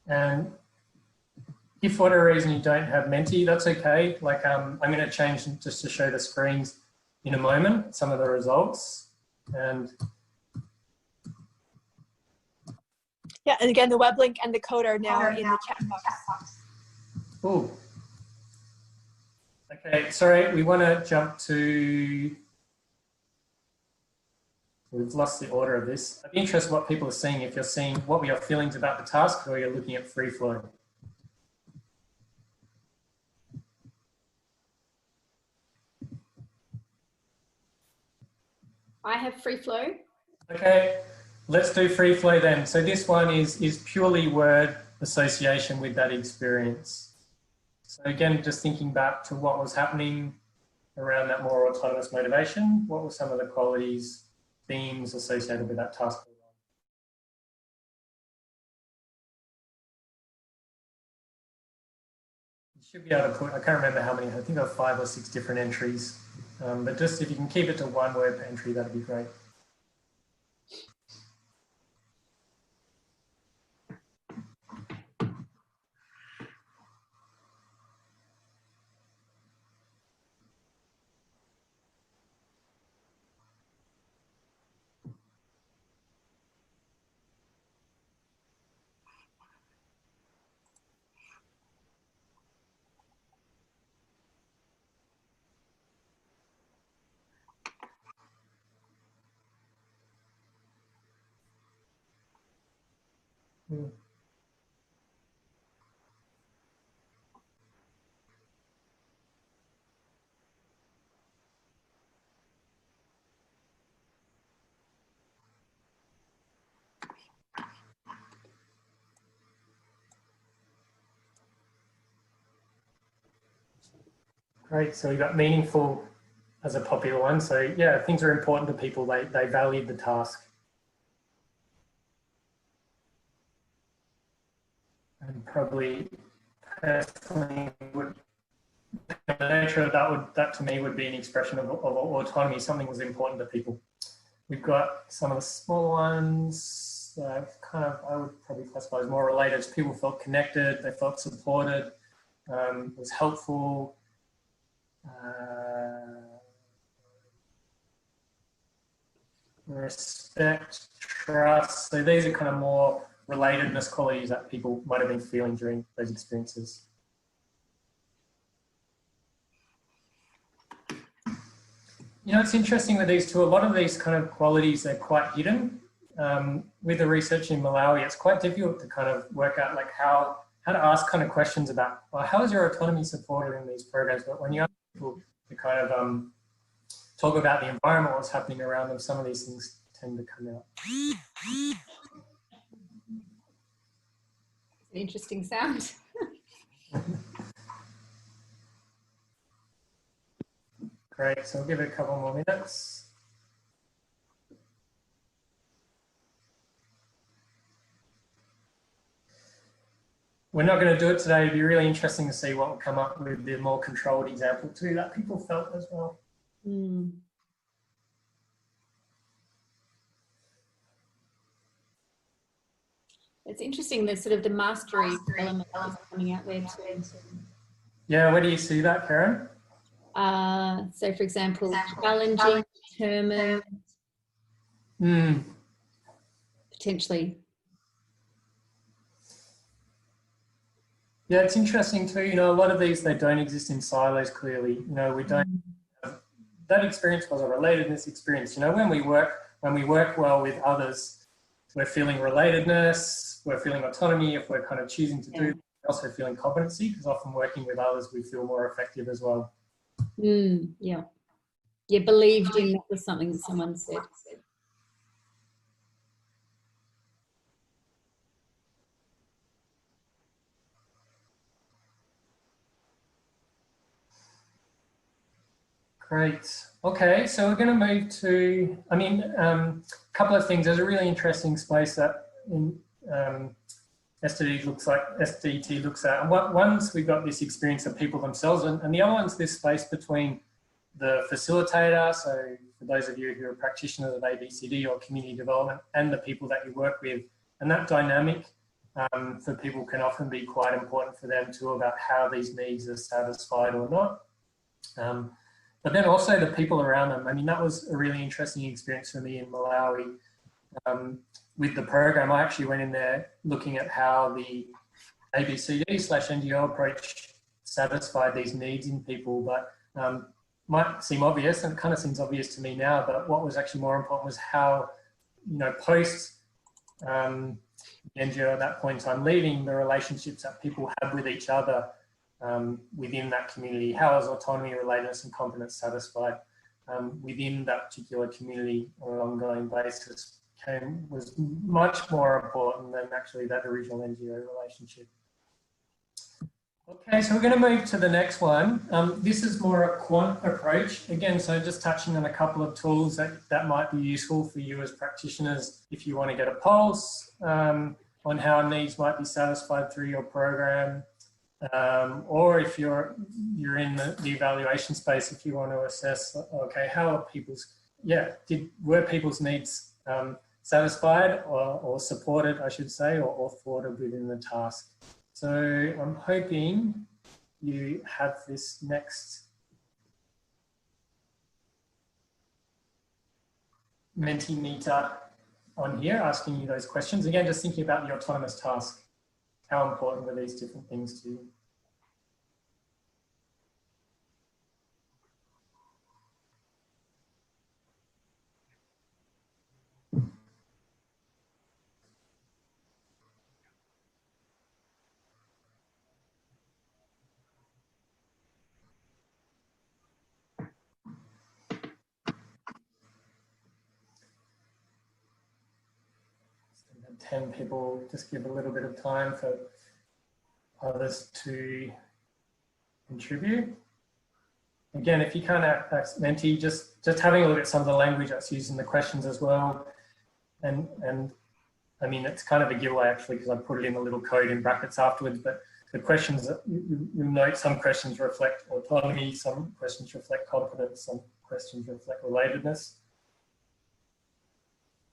And if for whatever reason you don't have Menti, that's okay. Like I'm going to change just to show the screens in a moment, some of the results. And yeah, and again, the web link and the code are now in the chat box. Oh. Okay, sorry, we want to jump to, we've lost the order of this. I'd be interested in what people are seeing, if you're seeing what were your feelings about the task or you're looking at free flow. I have free flow. Okay, let's do free flow then. So this one is purely word association with that experience. So again, just thinking back to what was happening around that more autonomous motivation, what were some of the qualities, themes associated with that task? You should be able to put, I can't remember how many, I think I have 5 or 6 different entries, but just if you can keep it to 1 word per entry, that'd be great. Great, so we got meaningful as a popular one. So yeah, things are important to people. They valued the task. And probably personally would, the nature of that to me would be an expression of autonomy. Something was important to people. We've got some of the small ones that kind of, I would probably classify as more related. People felt connected, they felt supported, was helpful. Respect, trust. So these are kind of more relatedness qualities that people might have been feeling during those experiences. You know, it's interesting with these two, a lot of these kind of qualities, they're quite hidden. With the research in Malawi, it's quite difficult to kind of work out like how to ask kind of questions about, well, how is your autonomy supported in these programs? But when you ask people to kind of talk about the environment, what's happening around them, some of these things tend to come out. An interesting sound. Great, so we'll give it a couple more minutes. We're not going to do it today. It'd be really interesting to see what will come up with the more controlled example too that people felt as well. Mm. It's interesting that sort of the mastery element is coming out there too. Yeah, where do you see that, Karen? So for example, challenging, determined, potentially. Yeah, it's interesting too. You know, a lot of these, they don't exist in silos clearly. You know, we don't, that experience was a relatedness experience. You know, when we work well with others, we're feeling relatedness, we're feeling autonomy if we're kind of choosing to do, we're also feeling competency, because often working with others, we feel more effective as well. Yeah. You believed in, that was something that someone said. Great. Okay, so we're going to move to, a couple of things. There's a really interesting space that in SDT looks at. And one's we've got this experience of people themselves, and the other one's this space between the facilitator, so for those of you who are practitioners of ABCD or community development, and the people that you work with. And that dynamic for people can often be quite important for them too, about how these needs are satisfied or not. But then also the people around them. I mean, that was a really interesting experience for me in Malawi. With the program, I actually went in there looking at how the ABCD/NGO approach satisfied these needs in people, but might seem obvious, and it kind of seems obvious to me now, but what was actually more important was how, post NGO at that point in time leaving, the relationships that people have with each other within that community. How is autonomy, relatedness and competence satisfied within that particular community on an ongoing basis was much more important than actually that original NGO relationship. Okay, so we're going to move to the next one. This is more a quant approach. Again, so just touching on a couple of tools that might be useful for you as practitioners if you want to get a pulse on how needs might be satisfied through your program, or if you're in the evaluation space, if you want to assess, okay, how are were people's needs satisfied or supported, I should say, or thwarted within the task. So I'm hoping you have this next Mentimeter on here asking you those questions. Again, just thinking about the autonomous task. How important were these different things to you? So 10 people, just give a little bit of time for others to contribute. Again, if you can't access Menti, just having a look at some of the language that's used in the questions as well. And I mean, it's kind of a giveaway actually, because I put it in a little code in brackets afterwards, but the questions, you'll note some questions reflect autonomy, some questions reflect competence, some questions reflect relatedness.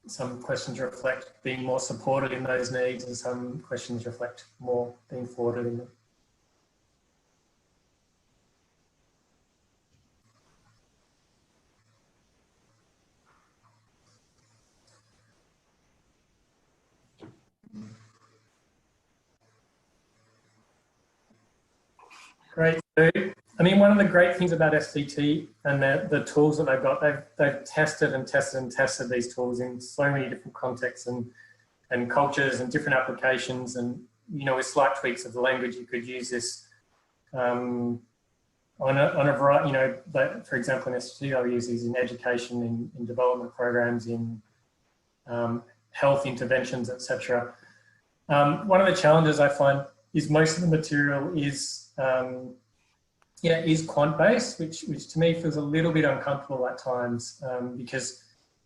Some questions reflect being more supported in those needs, and some questions reflect more being thwarted in them. Great. I mean, one of the great things about SDT and the tools that they've got, they've tested and tested and tested these tools in so many different contexts and cultures and different applications. And, with slight tweaks of the language, you could use this on a variety, but for example, in SDT, I'll use these in education, in development programs, in health interventions, etc. One of the challenges I find is most of the material is quant-based, which to me feels a little bit uncomfortable at times because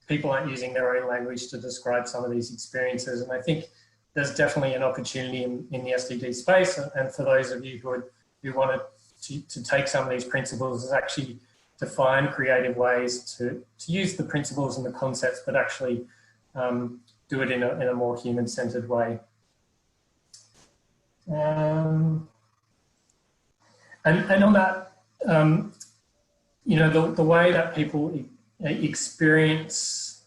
people aren't using their own language to describe some of these experiences. And I think there's definitely an opportunity in the SDT space, and for those of you who wanted to take some of these principles, is actually to find creative ways to use the principles and the concepts, but actually do it in a more human-centered way. And on that, the way that people experience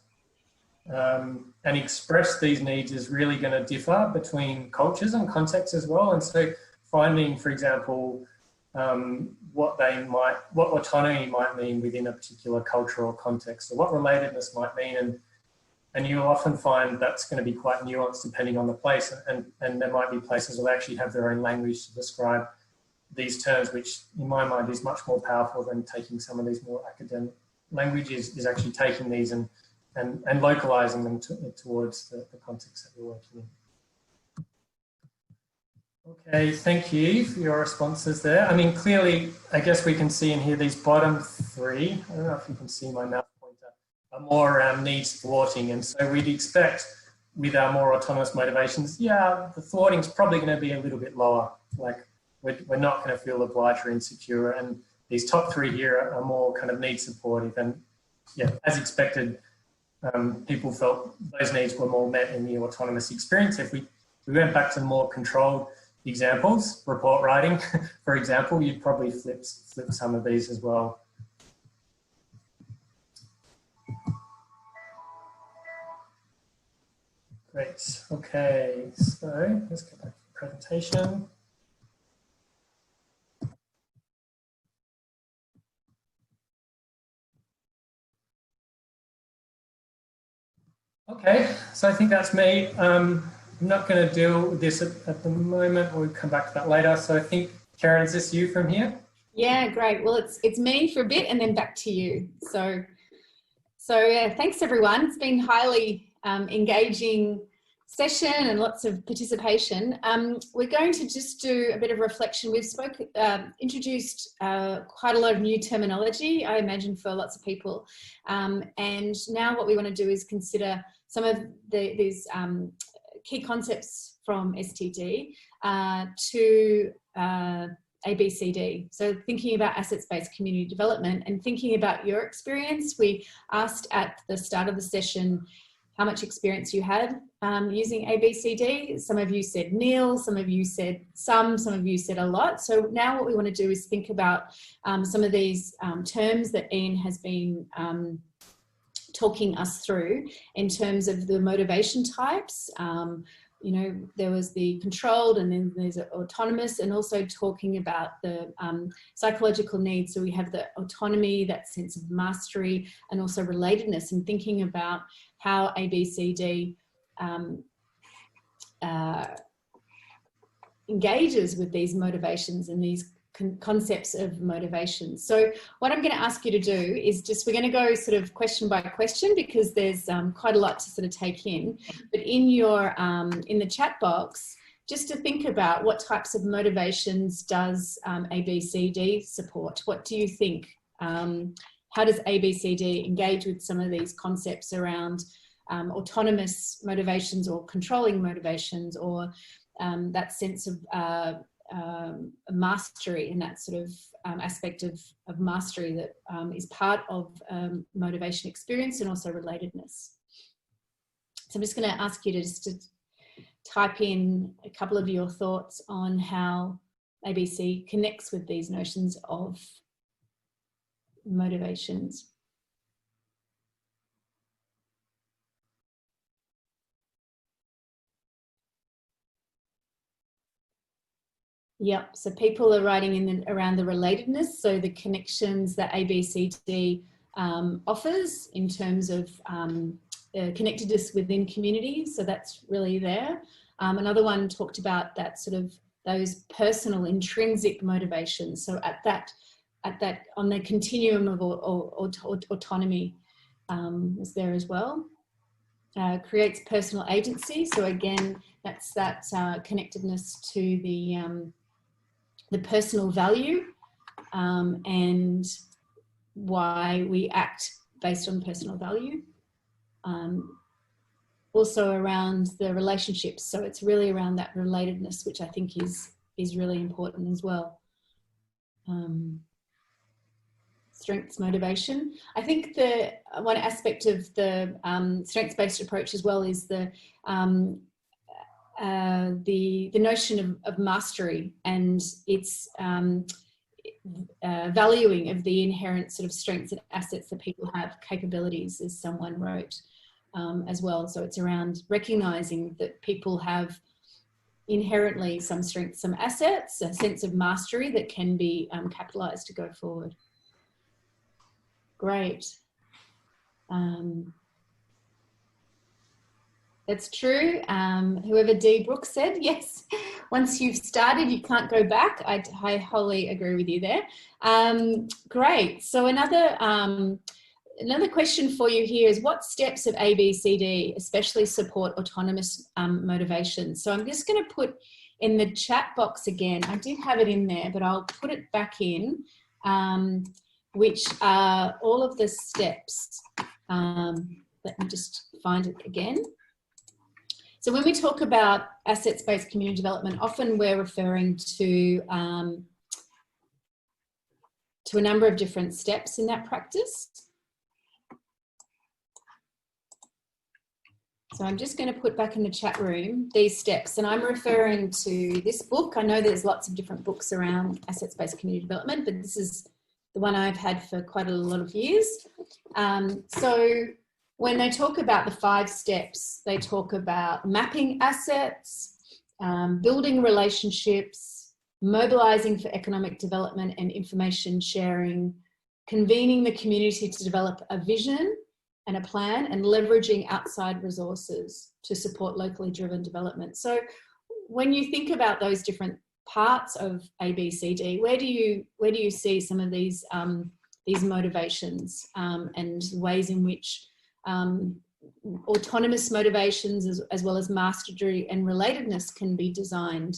and express these needs is really going to differ between cultures and contexts as well. And so finding, for example, what autonomy might mean within a particular cultural context, or what relatedness might mean, and you'll often find that's going to be quite nuanced depending on the place, and there might be places where they actually have their own language to describe these terms, which in my mind is much more powerful than taking some of these more academic languages, is actually taking these and localizing them towards the context that you're working in. Okay, thank you for your responses there. I mean, clearly, I guess we can see in here these bottom three, I don't know if you can see my mouse pointer, are more around needs thwarting. And so we'd expect with our more autonomous motivations, yeah, the thwarting's probably going to be a little bit lower. Like we're not going to feel obliged or insecure. And these top three here are more kind of need supportive. And yeah, as expected, people felt those needs were more met in the autonomous experience. If we went back to more controlled examples, report writing, for example, you'd probably flip some of these as well. Great, okay, so let's go back to the presentation. Okay, so I think that's me. I'm not going to deal with this at the moment. We'll come back to that later. So I think, Karen, is this you from here? Yeah, great. Well, it's me for a bit and then back to you. So yeah, thanks everyone. It's been highly engaging session and lots of participation. We're going to just do a bit of reflection. We've introduced quite a lot of new terminology, I imagine, for lots of people. And now what we want to do is consider some of these key concepts from STD to ABCD. So thinking about assets-based community development and thinking about your experience. We asked at the start of the session how much experience you had using ABCD. Some of you said nil, some of you said some of you said a lot. So now what we want to do is think about some of these terms that Ian has been talking us through in terms of the motivation types. You know, there was the controlled and then there's autonomous, and also talking about the psychological needs. So we have the autonomy, that sense of mastery, and also relatedness, and thinking about how ABCD engages with these motivations and these concepts of motivation. So what I'm going to ask you to do is we're going to go sort of question by question, because there's quite a lot to sort of take in. But in your in the chat box, just to think about what types of motivations does ABCD support? What do you think? How does ABCD engage with some of these concepts around autonomous motivations or controlling motivations, or that sense of mastery, and that sort of aspect of mastery that is part of motivation experience, and also relatedness. So I'm just going to ask you to just type in a couple of your thoughts on how ABC connects with these notions of motivations. Yep, so people are writing in around the relatedness, so the connections that ABCD offers in terms of connectedness within communities, so that's really there. Another one talked about that sort of those personal intrinsic motivations, so at that on the continuum of autonomy was there as well. Creates personal agency, so again that's that connectedness to the personal value and why we act based on personal value. Also around the relationships, so it's really around that relatedness, which I think is really important as well. Strengths motivation. I think the one aspect of the strengths-based approach as well is the notion of mastery and its valuing of the inherent sort of strengths and assets that people have, capabilities, as someone wrote as well. So it's around recognizing that people have inherently some strengths, some assets, a sense of mastery that can be capitalized to go forward. Great. That's true. Whoever D. Brooks said, yes, once you've started, you can't go back. I wholly agree with you there. Great. So another question for you here is, what steps of ABCD especially support autonomous motivation? So I'm just going to put in the chat box again. I did have it in there, but I'll put it back in, which are all of the steps. Let me just find it again. So when we talk about assets-based community development, often we're referring to a number of different steps in that practice. So I'm just going to put back in the chat room these steps, and I'm referring to this book. I know there's lots of different books around assets-based community development, but this is the one I've had for quite a lot of years. So when they talk about the 5 steps, they talk about mapping assets, building relationships, mobilizing for economic development and information sharing, convening the community to develop a vision and a plan, and leveraging outside resources to support locally driven development. So when you think about those different parts of ABCD, where do you see some of these motivations and ways in which autonomous motivations as well as mastery and relatedness can be designed?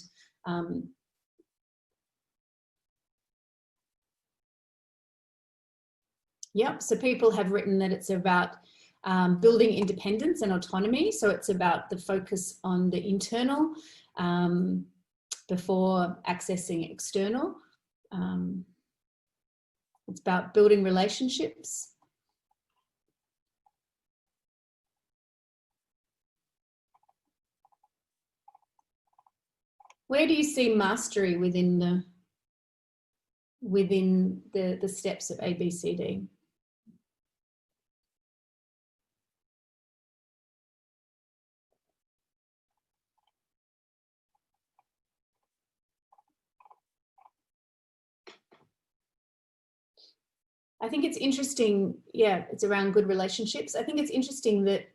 Yep, so people have written that it's about building independence and autonomy. So it's about the focus on the internal before accessing external. It's about building relationships. Where do you see mastery within the steps of ABCD? I think it's interesting, yeah, it's around good relationships. I think it's interesting that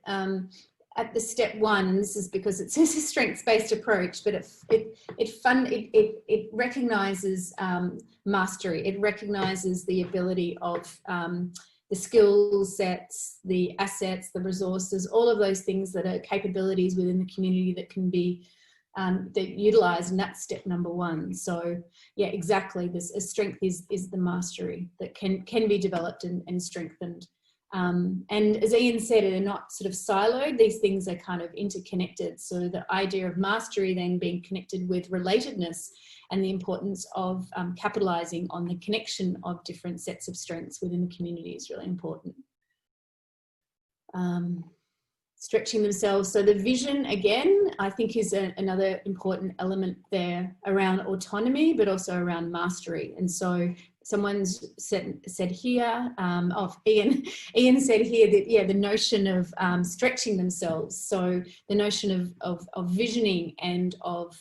at the step 1, and this is because it's a strengths-based approach, but it recognises mastery. It recognises the ability of the skill sets, the assets, the resources, all of those things that are capabilities within the community that can be utilised, and that's step number 1. So yeah, exactly. This strength is the mastery that can be developed and strengthened. And as Ian said, they're not sort of siloed. These things are kind of interconnected. So the idea of mastery then being connected with relatedness and the importance of capitalising on the connection of different sets of strengths within the community is really important. Stretching themselves. So the vision, again, I think is another important element there around autonomy, but also around mastery. And so someone's said here, Ian said here that, yeah, the notion of stretching themselves. So the notion of visioning and of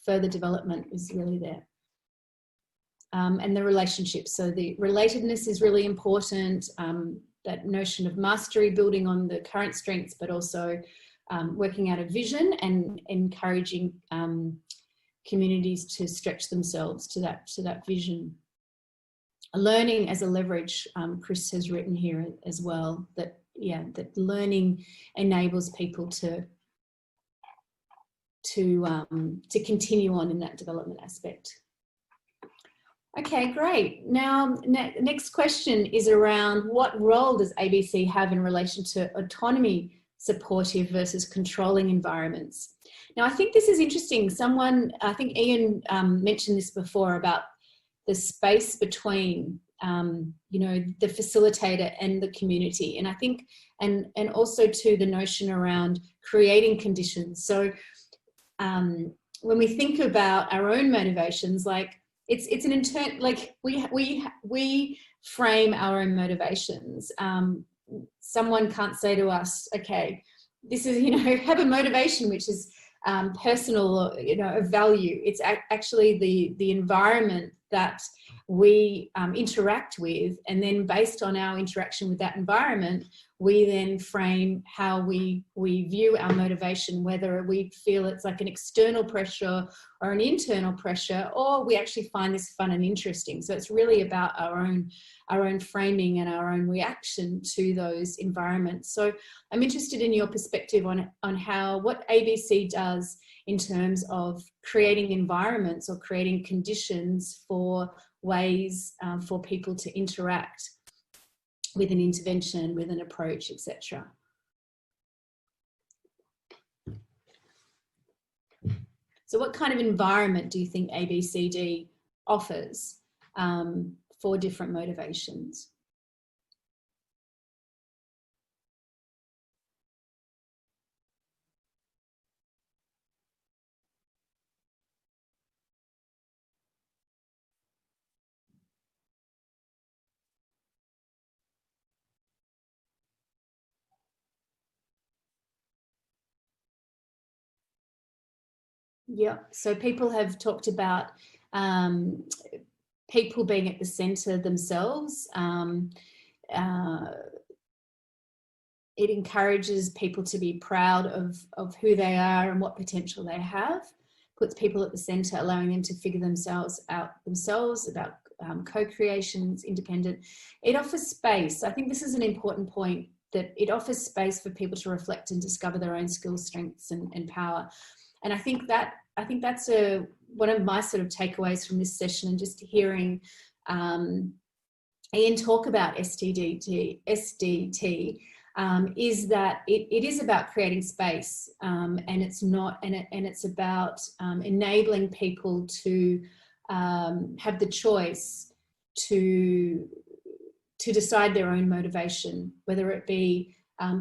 further development is really there. And the relationships. So the relatedness is really important. That notion of mastery, building on the current strengths, but also working out a vision and encouraging communities to stretch themselves to that vision. Learning as a leverage, Chris has written here as well, that that learning enables people to continue on in that development aspect. Okay, great. Now, next question is around what role does ABC have in relation to autonomy supportive versus controlling environments? Now, I think this is interesting. I think Ian mentioned this before about the space between, the facilitator and the community. And I think, and also to the notion around creating conditions. So when we think about our own motivations, like, it's an intern, like we frame our own motivations. Someone can't say to us, okay, this is, have a motivation which is personal, of value. It's actually the environment that we interact with, and then based on our interaction with that environment, we then frame how we view our motivation, whether we feel it's like an external pressure or an internal pressure, or we actually find this fun and interesting. So it's really about our own framing and our own reaction to those environments. So I'm interested in your perspective on how what ABC does in terms of creating environments or creating conditions for ways for people to interact with an intervention, with an approach, etc. So what kind of environment do you think ABCD offers for different motivations? Yeah, so people have talked about people being at the centre themselves. It encourages people to be proud of who they are and what potential they have, puts people at the centre, allowing them to figure themselves out themselves, about co-creations, independent. It offers space. I think this is an important point, that it offers space for people to reflect and discover their own skills, strengths and power. And I think that's one of my sort of takeaways from this session, and just hearing Ian talk about SDT, is that it is about creating space, and it's about enabling people to have the choice to decide their own motivation, whether it be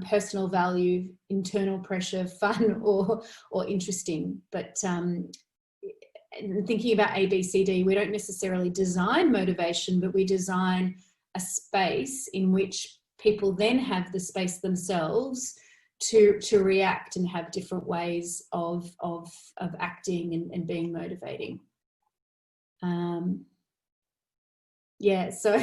personal value, internal pressure, fun, or interesting. But thinking about ABCD, we don't necessarily design motivation, but we design a space in which people then have the space themselves to react and have different ways of acting and being motivating. Yeah, so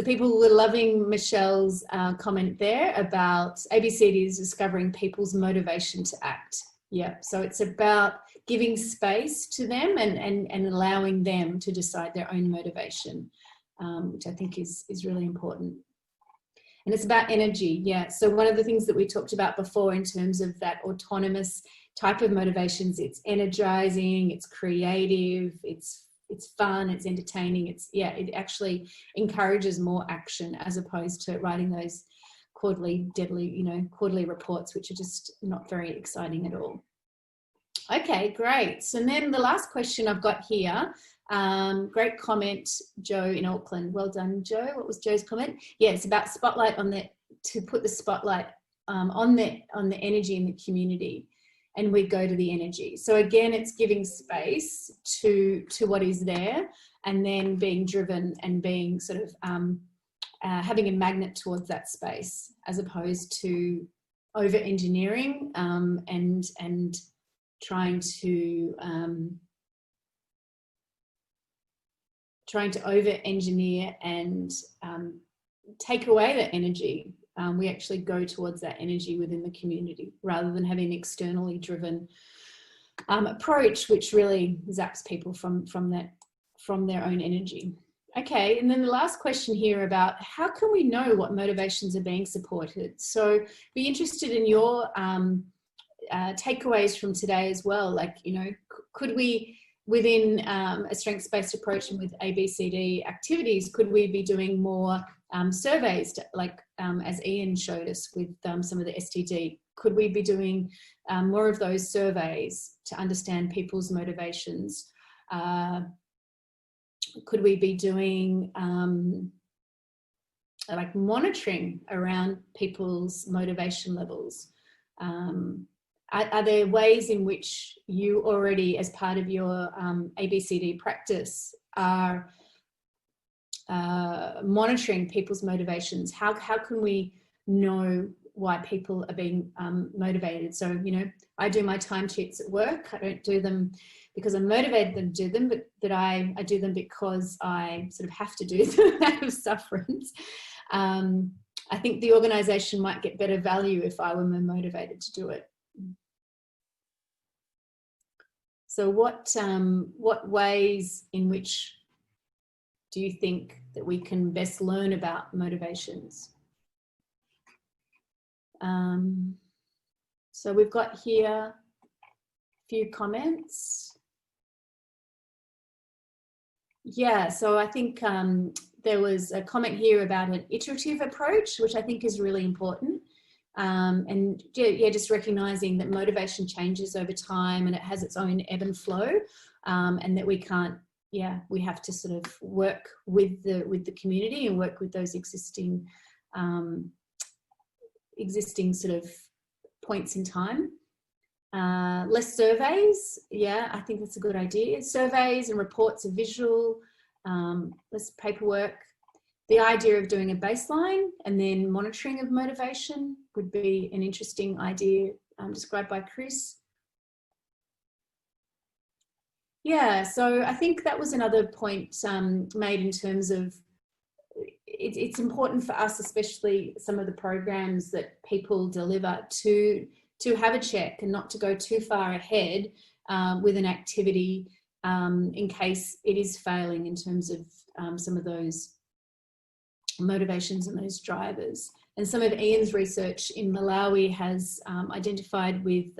people were loving Michelle's comment there about ABCD is discovering people's motivation to act. Yeah, so it's about giving space to them and allowing them to decide their own motivation, which I think is really important. And it's about energy, yeah. So one of the things that we talked about before in terms of that autonomous type of motivations, it's energizing, it's creative, it's fun, it's entertaining, it actually encourages more action as opposed to writing those quarterly reports, which are just not very exciting at all. Okay, great. So then the last question I've got here, great comment, Joe in Auckland. Well done, Joe. What was Joe's comment? Yeah, it's about spotlight to put the spotlight on the energy in the community. And we go to the energy. So again, it's giving space to what is there, and then being driven and being sort of having a magnet towards that space, as opposed to over-engineering and trying to over-engineer and take away that energy. We actually go towards that energy within the community rather than having an externally driven approach, which really zaps people from their own energy. Okay, and then the last question here about how can we know what motivations are being supported? So be interested in your takeaways from today as well. Like, could we, within a strengths-based approach and with ABCD activities, could we be doing more surveys, as Ian showed us with some of the STD? Could we be doing more of those surveys to understand people's motivations? Could we be doing monitoring around people's motivation levels? Are there ways in which you already, as part of your ABCD practice, are monitoring people's motivations? How can we know why people are being motivated? So, I do my time sheets at work. I don't do them because I'm motivated to do them, but I do them because I sort of have to do them out of sufferance. I think the organisation might get better value if I were more motivated to do it. So what ways in which do you think that we can best learn about motivations? So we've got here a few comments. Yeah, so I think there was a comment here about an iterative approach, which I think is really important. And yeah, just recognizing that motivation changes over time and it has its own ebb and flow, and that we can't, we have to sort of work with the community and work with those existing sort of points in time. Less surveys, I think that's a good idea. Surveys and reports are visual, less paperwork. The idea of doing a baseline and then monitoring of motivation would be an interesting idea described by Chris. Yeah, so I think that was another point made in terms of it's important for us, especially some of the programs that people deliver, to have a check and not to go too far ahead with an activity in case it is failing in terms of some of those motivations and those drivers. And some of Ian's research in Malawi has identified with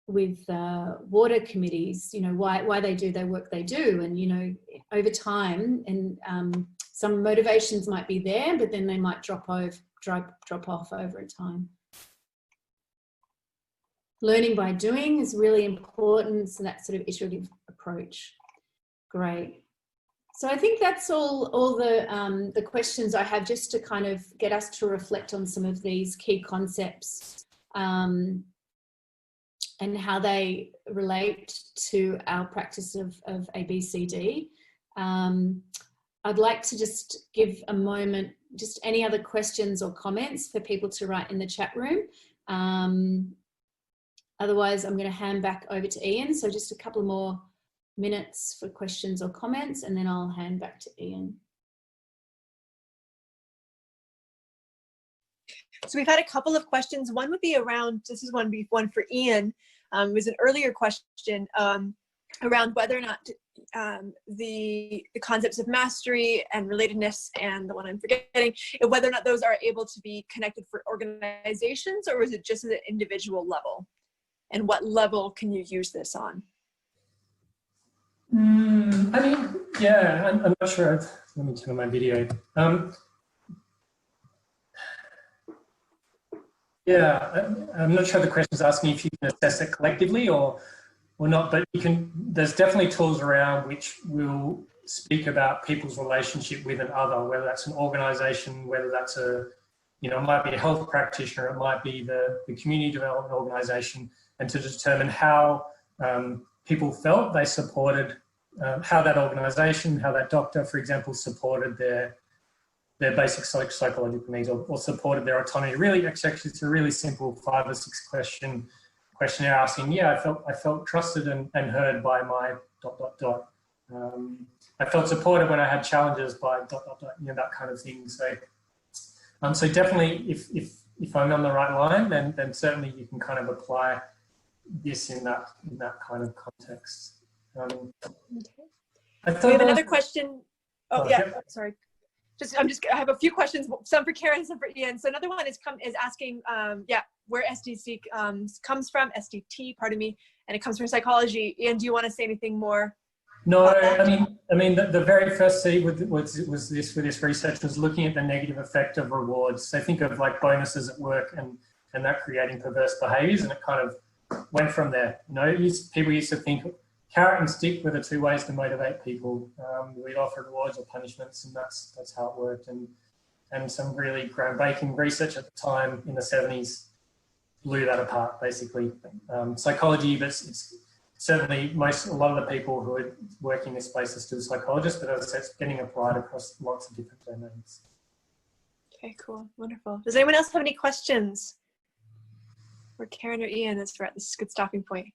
water committees, why they do their work they do, and over time, and some motivations might be there, but then they might drop off over time. Learning by doing is really important, so that sort of iterative approach. Great. So I think that's all the questions I have, just to kind of get us to reflect on some of these key concepts and how they relate to our practice of ABCD. I'd like to just give a moment, just any other questions or comments for people to write in the chat room. Otherwise, I'm going to hand back over to Ian. So just a couple more minutes for questions or comments, and then I'll hand back to Ian. So we've had a couple of questions. One would be around, this is one for Ian. It was an earlier question around whether or not the concepts of mastery and relatedness, and the one I'm forgetting, whether or not those are able to be connected for organizations, or is it just at an individual level? And what level can you use this on? I mean, yeah, I'm not sure. Let me turn on my video. Yeah, I'm not sure the question is asking if you can assess it collectively or not, but you can. There's definitely tools around which will speak about people's relationship with another, whether that's an organisation, whether that's it might be a health practitioner, it might be the community development organisation, and to determine how people felt they supported, how that organisation, how that doctor, for example, supported their basic psychological needs, or supported their autonomy. Really, actually, it's a really simple 5 or 6 questionnaire asking, I felt trusted and heard by my ... I felt supported when I had challenges by ... that kind of thing. So, so definitely, if I'm on the right line, then certainly you can kind of apply this in that kind of context. I we have another question. Sorry. I have a few questions, some for Karen, some for Ian. So another one is asking, where SDC comes from, SDT, pardon me, and it comes from psychology. Ian, do you want to say anything more? No, I mean, the very first C with this research was looking at the negative effect of rewards. So think of like bonuses at work and that creating perverse behaviours, and it kind of went from there. People used to think carrot and stick were the 2 ways to motivate people. We'd offer rewards or punishments, and that's how it worked. And some really groundbreaking research at the time in the 70s blew that apart, basically. Psychology, but it's certainly a lot of the people who are working in this space are still psychologists, but as I said, it's getting applied across lots of different domains. Okay, cool, wonderful. Does anyone else have any questions for Karen or Ian? This is a good stopping point.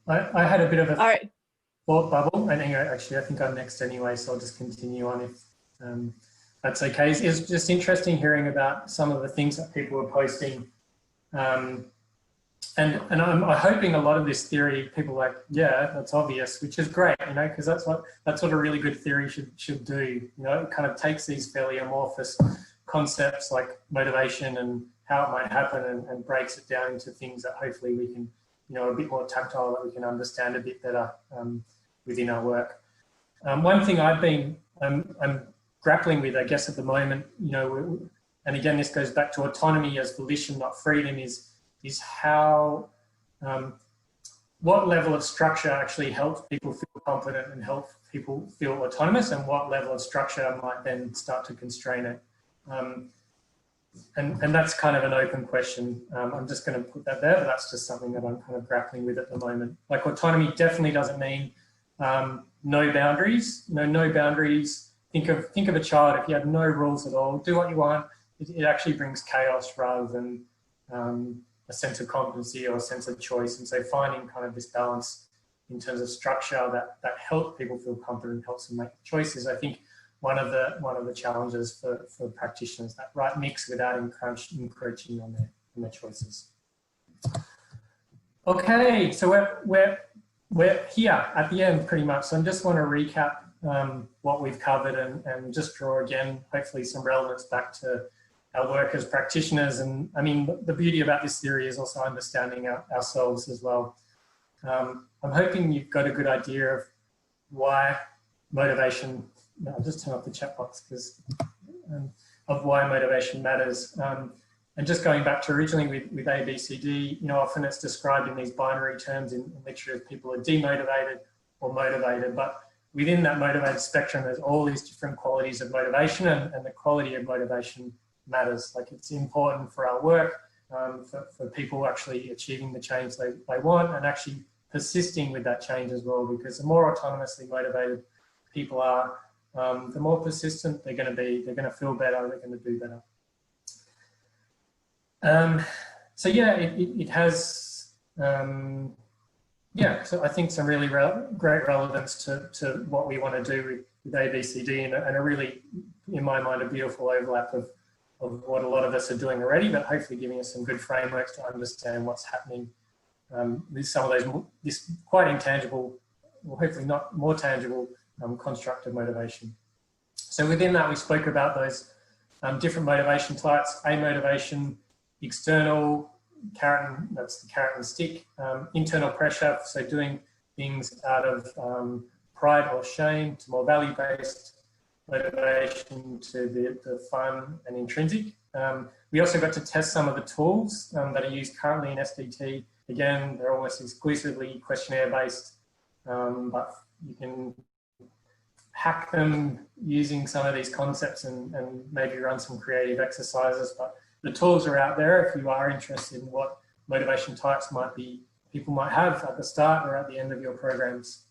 I had a bit of a thought bubble, and actually I think I'm next anyway, so I'll just continue on if that's okay. It's just interesting hearing about some of the things that people are posting, and I'm hoping a lot of this theory, people are like, yeah, that's obvious, which is great, because that's what a really good theory should do. It kind of takes these fairly amorphous concepts like motivation how it might happen, and breaks it down into things that hopefully we can, you know, a bit more tactile, that we can understand a bit better within our work. One thing I've been I'm grappling with, I guess, at the moment, you know, and again, this goes back to autonomy as volition, not freedom, is how, what level of structure actually helps people feel confident and help people feel autonomous, and what level of structure might then start to constrain it. And that's kind of an open question. I'm just going to put that there, but that's just something that I'm kind of grappling with at the moment. Like, autonomy definitely doesn't mean no boundaries. No boundaries. Think of a child. If you have no rules at all, do what you want. It actually brings chaos rather than a sense of competency or a sense of choice. And so finding kind of this balance in terms of structure that helps people feel confident, helps them make choices, I think one of the challenges for practitioners, that right mix without encroaching on their choices. Okay, so we're here at the end pretty much. So I just want to recap what we've covered and just draw again, hopefully, some relevance back to our work as practitioners. And I mean, the beauty about this theory is also understanding ourselves as well. I'm hoping you've got a good idea of why motivation, I'll just turn off the chat box because of why motivation matters. And just going back to originally with ABCD, you know, often it's described in these binary terms in literature as people are demotivated or motivated, but within that motivated spectrum, there's all these different qualities of motivation, and the quality of motivation matters. Like, it's important for our work, for people actually achieving the change they want, and actually persisting with that change as well, because the more autonomously motivated people are, the more persistent they're going to be. They're going to feel better, they're going to do better. So yeah, it has, yeah, so I think some really great relevance to what we want to do with ABCD, and a really, in my mind, a beautiful overlap of what a lot of us are doing already, but hopefully giving us some good frameworks to understand what's happening with some of those, this quite intangible, or hopefully not more tangible, constructive motivation. So within that, we spoke about those different motivation types: A motivation, external, carrot, that's the carrot and stick, internal pressure, so doing things out of pride or shame, to more value-based motivation, to the fun and intrinsic. We also got to test some of the tools that are used currently in SDT. Again, they're almost exclusively questionnaire-based, but you can hack them using some of these concepts and maybe run some creative exercises. But the tools are out there if you are interested in what motivation types people might have at the start or at the end of your programs.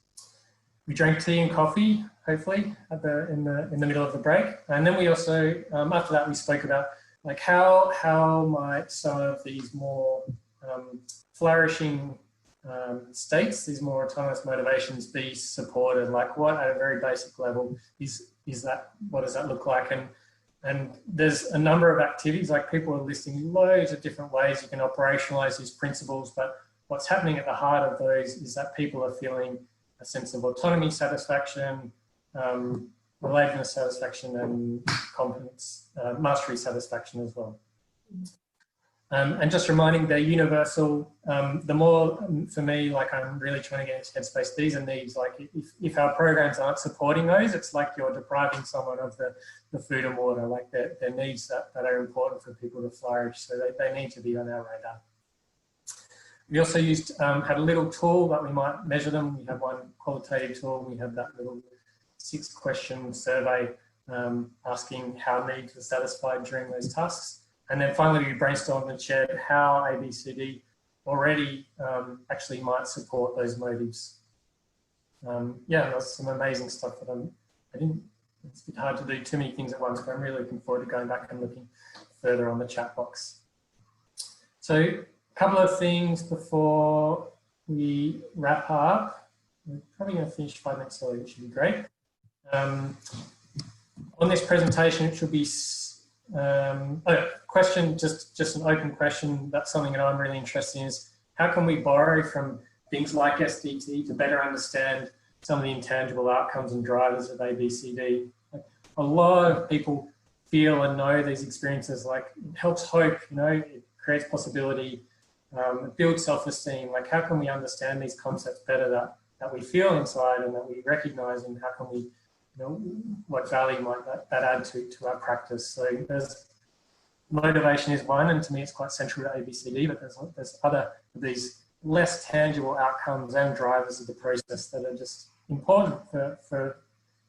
We drank tea and coffee, hopefully, in the middle of the break. And then we also, after that, we spoke about like how might some of these more flourishing states, these more autonomous motivations, be supported? Like, what at a very basic level is that? What does that look like? And there's a number of activities, like people are listing loads of different ways you can operationalize these principles, but what's happening at the heart of those is that people are feeling a sense of autonomy, satisfaction, relatedness satisfaction, and competence, mastery satisfaction as well. And just reminding, they're universal. The more, for me, like, I'm really trying to get into headspace, these are needs. Like, if our programs aren't supporting those, it's like you're depriving someone of the food and water. Like, they're needs that are important for people to flourish, so they need to be on our radar. We also had a little tool that we might measure them. We have one qualitative tool. We have that little 6-question survey asking how needs were satisfied during those tasks. And then finally, we brainstormed and shared how ABCD already actually might support those motives. Yeah, that's some amazing stuff that it's a bit hard to do too many things at once, but I'm really looking forward to going back and looking further on the chat box. So a couple of things before we wrap up. We're probably going to finish 5 minutes early, which should be great. On this presentation, it should be question, just an open question. That's something that I'm really interested in, is how can we borrow from things like SDT to better understand some of the intangible outcomes and drivers of ABCD? A lot of people feel and know these experiences, like it helps hope, you know, it creates possibility, it builds self-esteem. Like how can we understand these concepts better that we feel inside and that we recognize, and how can we, you know, what value might that add to our practice? So there's motivation is one, and to me it's quite central to ABCD, but there's other these less tangible outcomes and drivers of the process that are just important for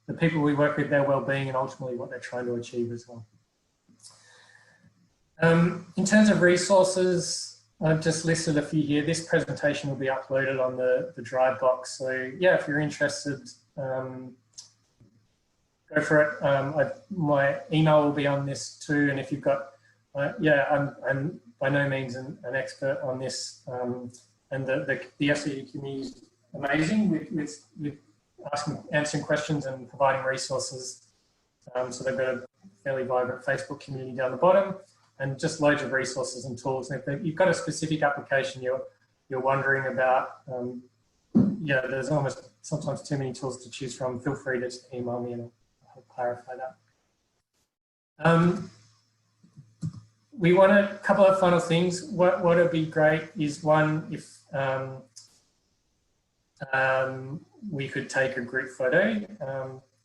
the people we work with, their well-being, and ultimately what they're trying to achieve as well. In terms of resources, I've just listed a few here. This presentation will be uploaded on the Drive box. So yeah, if you're interested, go for it. My email will be on this too. And if you've got, I'm by no means an expert on this. And the FCE community is amazing with answering questions and providing resources. So they've got a fairly vibrant Facebook community down the bottom, and just loads of resources and tools. And if you've got a specific application you're wondering about, there's almost sometimes too many tools to choose from. Feel free to just email me and I'll clarify that. We want a couple of final things. What would be great is, one, if we could take a group photo.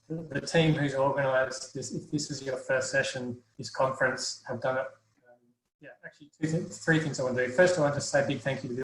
The team who's organised this, if this is your first session, this conference, have done it. Actually, three things I want to do. First, I want to say a big thank you to